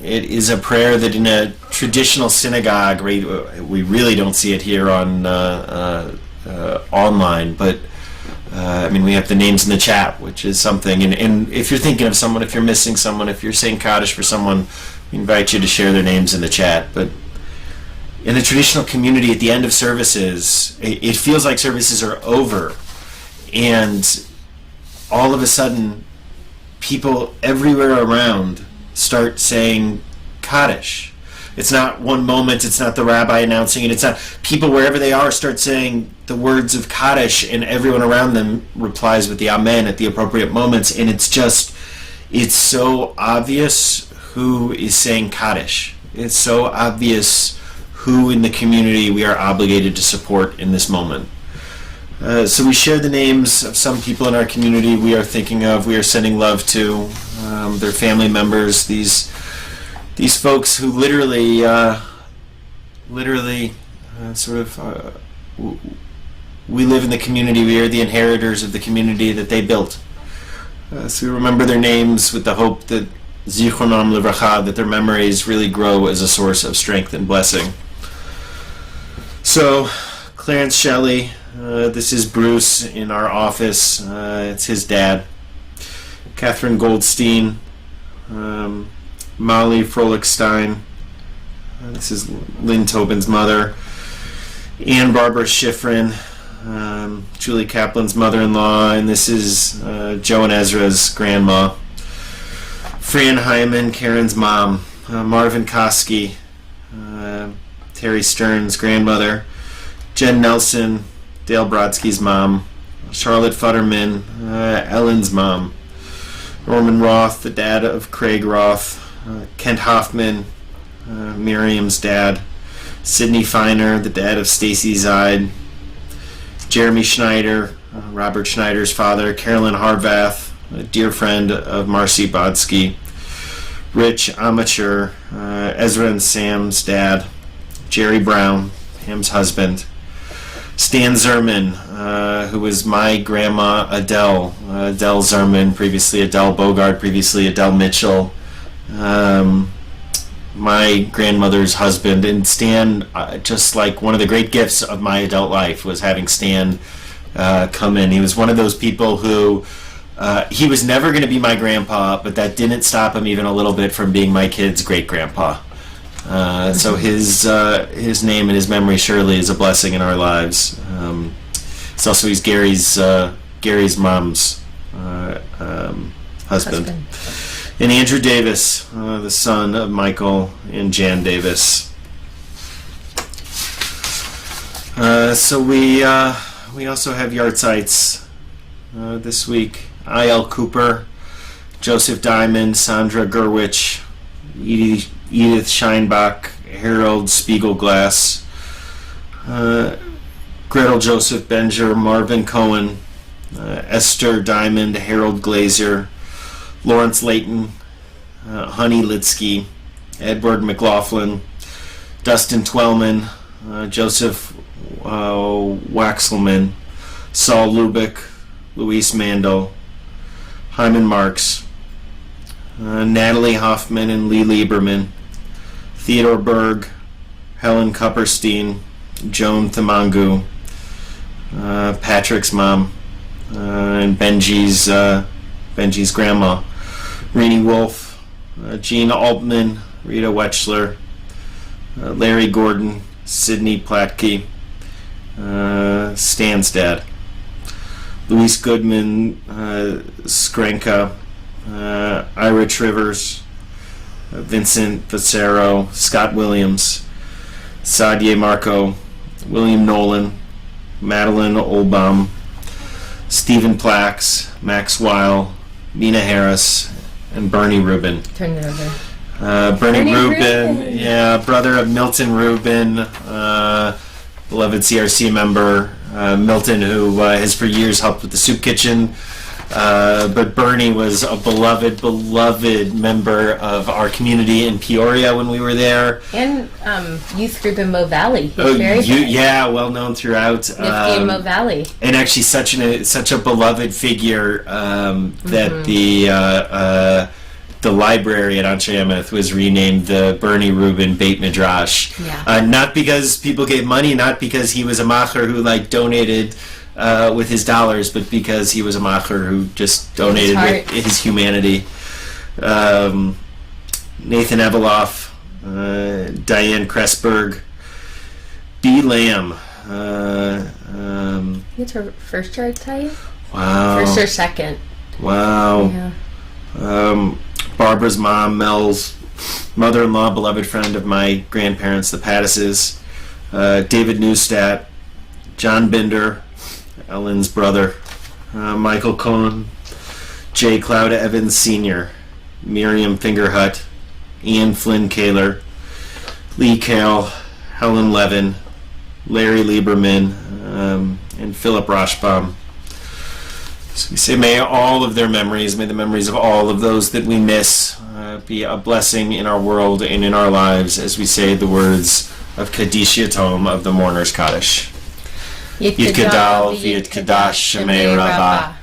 It is a prayer that in a traditional synagogue, we really don't see it here on online, but we have the names in the chat, which is something. And if you're thinking of someone, if you're missing someone, if you're saying Kaddish for someone, we invite you to share their names in the chat. But in the traditional community, at the end of services, it feels like services are over. And all of a sudden, people everywhere around start saying Kaddish. It's not one moment, it's not the rabbi announcing it, it's not people wherever they are start saying the words of Kaddish, and everyone around them replies with the Amen at the appropriate moments, and it's so obvious who is saying Kaddish. It's so obvious who in the community we are obligated to support in this moment. So we share the names of some people in our community we are thinking of, we are sending love to, their family members, these folks who literally we live in the community, we are the inheritors of the community that they built. So we remember their names with the hope that Zichronam Livracha, that their memories really grow as a source of strength and blessing. So, Clarence Shelley, this is Bruce in our office, it's his dad. Catherine Goldstein, Molly Frohlichstein, this is Lynn Tobin's mother. Ann Barbara Schifrin, Julie Kaplan's mother-in-law, and this is Joe and Ezra's grandma. Fran Hyman, Karen's mom. Marvin Koski, Terry Stern's grandmother. Jen Nelson, Dale Brodsky's mom. Charlotte Futterman, Ellen's mom. Norman Roth, the dad of Craig Roth. Kent Hoffman, Miriam's dad. Sidney Feiner, the dad of Stacy Zide. Jeremy Schneider, Robert Schneider's father. Carolyn Harvath, a dear friend of Marcy Bodsky. Rich Amateur, Ezra and Sam's dad. Jerry Brown, Pam's husband. Stan Zerman, who was my grandma Adele. Adele Zerman, previously Adele Bogard, previously Adele Mitchell. My grandmother's husband. And Stan, just like one of the great gifts of my adult life was having Stan come in. He was one of those people who he was never going to be my grandpa, but that didn't stop him even a little bit from being my kid's great grandpa. So his name and his memory surely is a blessing in our lives. It's also he's Gary's mom's husband. And Andrew Davis, the son of Michael and Jan Davis. So we also have yahrzeits this week. I.L. Cooper, Joseph Diamond, Sandra Gerwich, Edith Scheinbach, Harold Spiegelglass, Gretel Joseph Benger, Marvin Cohen, Esther Diamond, Harold Glazer, Lawrence Layton, Honey Litsky, Edward McLaughlin, Dustin Twellman, Joseph Waxelman, Saul Lubick, Luis Mandel, Hyman Marks, Natalie Hoffman and Lee Lieberman, Theodore Berg, Helen Kupperstein, Joan Thamangu, Patrick's mom, and Benji's grandma, Renee Wolf, Jean Altman, Rita Wetchler, Larry Gordon, Sidney Platke, Stan's dad, Luis Goodman, Skrenka, Ira Trivers, Vincent Pacero, Scott Williams, Sadie Marco, William Nolan, Madeline Olbaum, Stephen Plax, Max Weil, Nina Harris, and Bernie Rubin. Turn it over. Bernie Rubin, yeah, brother of Milton Rubin, beloved CRC member. Milton, who has for years helped with the soup kitchen. But Bernie was a beloved member of our community in Peoria when we were there. And youth group in Mo Valley. He's yeah, well known throughout. Nifty in Mo Valley. And actually such a beloved figure that the library at Anshe Emeth was renamed the Bernie Rubin Beit Midrash. Yeah. Not because people gave money, not because he was a macher who donated with his dollars, but because he was a macher who just donated with his humanity. Nathan Eveloff, Diane Kressberg, B. Lamb. It's her first chart type? Wow. First or second. Wow. Yeah. Barbara's mom, Mel's mother-in-law, beloved friend of my grandparents, the Pattises, David Neustadt, John Binder, Ellen's brother, Michael Cohn, J. Cloud Evans Sr., Miriam Fingerhut, Ian Flynn Kaler, Lee Kale, Helen Levin, Larry Lieberman, and Philip Roshbaum. So we say, may all of their memories, may the memories of all of those that we miss be a blessing in our world and in our lives as we say the words of Kaddish Yatom of the Mourner's Kaddish. Yit Gadal v'yit Kadash Shemei Rabbah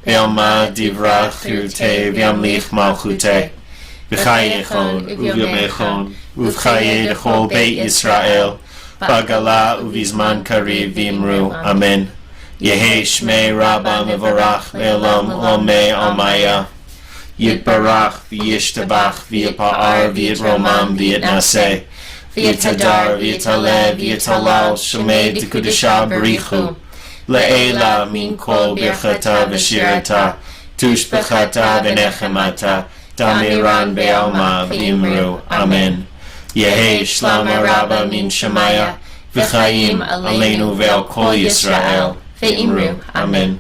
V'yalma Divra Chirutei V'yamlich Malchutei V'chaye Echon Uvyomechon Uvchaye Dechol Beit Yisrael Bagala Uvizman Kariv V'imru Amen. Yehi Shmei Rabba Mevorach Le'olam Olmei Almaya Yitbarach V'yishtabach V'yipa'ar V'yitromam V'yitnaseh V'yitadar V'yitaleh V'yitalal Shemei D'Kudesha Barichu Le'ela Min Kol Birchata V'shirata Tushbechata V'nechemata Damiran Be'alma V'imru Amen. Yehi Shlama Rabba Min Shemaya V'chaim Aleinu Ve'al Kol Yisrael Ve'imru, Amen.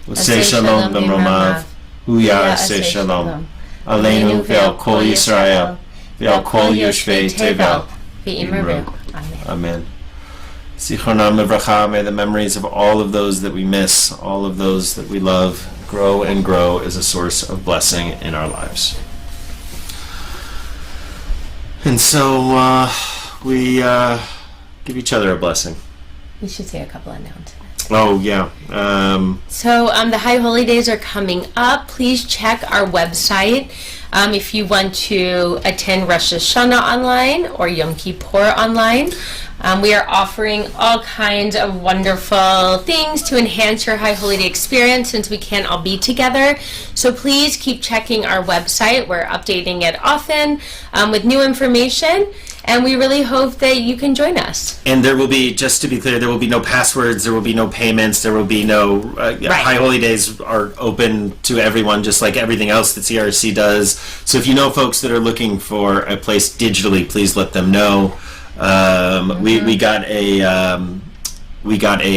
Usei Shalom B'mromav, Huya Asei Shalom, Aleinu Ve'al Kol Yisrael, Ve'al Kol Yoshvei Tevel, Ve'imru, Amen. Zichronam Levracha, may the memories of all of those that we miss, all of those that we love, grow and grow as a source of blessing in our lives. And so we give each other a blessing. We should say a couple of announcements. Oh, yeah. So the High Holy Days are coming up. Please check our website if you want to attend Rosh Hashanah online or Yom Kippur online. We are offering all kinds of wonderful things to enhance your High Holy Day experience since we can't all be together. So please keep checking our website. We're updating it often with new information. And we really hope that you can join us. And there will be, just to be clear, there will be no passwords, there will be no payments, there will be no... High Holy Days are open to everyone, just like everything else that CRC does. So if you know folks that are looking for a place digitally, please let them know. We got a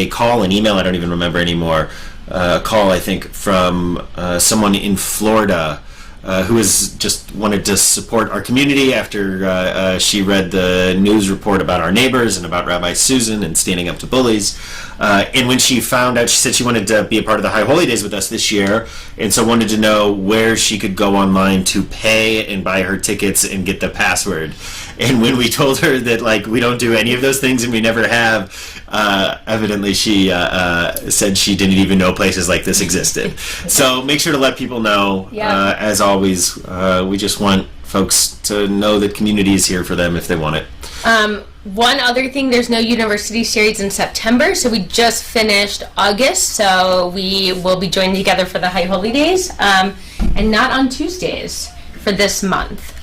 call, an email, I don't even remember anymore, call, I think, from someone in Florida who was just wanted to support our community after she read the news report about our neighbors and about Rabbi Susan and standing up to bullies. And when she found out, she said she wanted to be a part of the High Holy Days with us this year, and so wanted to know where she could go online to pay and buy her tickets and get the password. And when we told her that, like, we don't do any of those things and we never have, evidently she said she didn't even know places like this existed. So make sure to let people know. Yeah. As always, we just want folks to know that community is here for them if they want it. One other thing, there's no university series in September, so we just finished August, so we will be joining together for the High Holy Days, and not on Tuesdays for this month.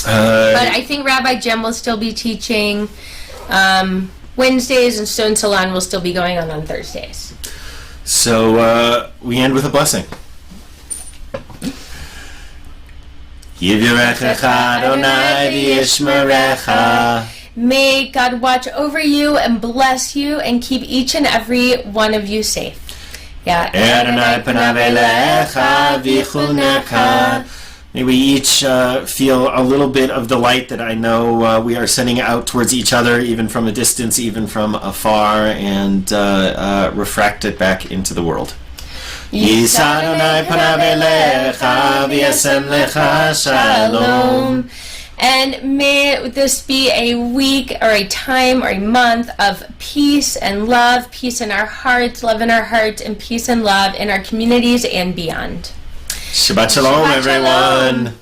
But I think Rabbi Jim will still be teaching Wednesdays, and Stone Salon will still be going on Thursdays. So we end with a blessing. Yivirechecha Adonai v'yishmerecha. May God watch over you and bless you and keep each and every one of you safe. Yeah. Adonai panav elecha v'chunecha. May we each feel a little bit of the light that I know we are sending out towards each other, even from a distance, even from afar, and refract it back into the world. Yisa Adonai panav elecha v'yasem lecha shalom. And may this be a week or a time or a month of peace and love, peace in our hearts, love in our hearts, and peace and love in our communities and beyond. Shabbat Shalom, Shabbat everyone. Shalom.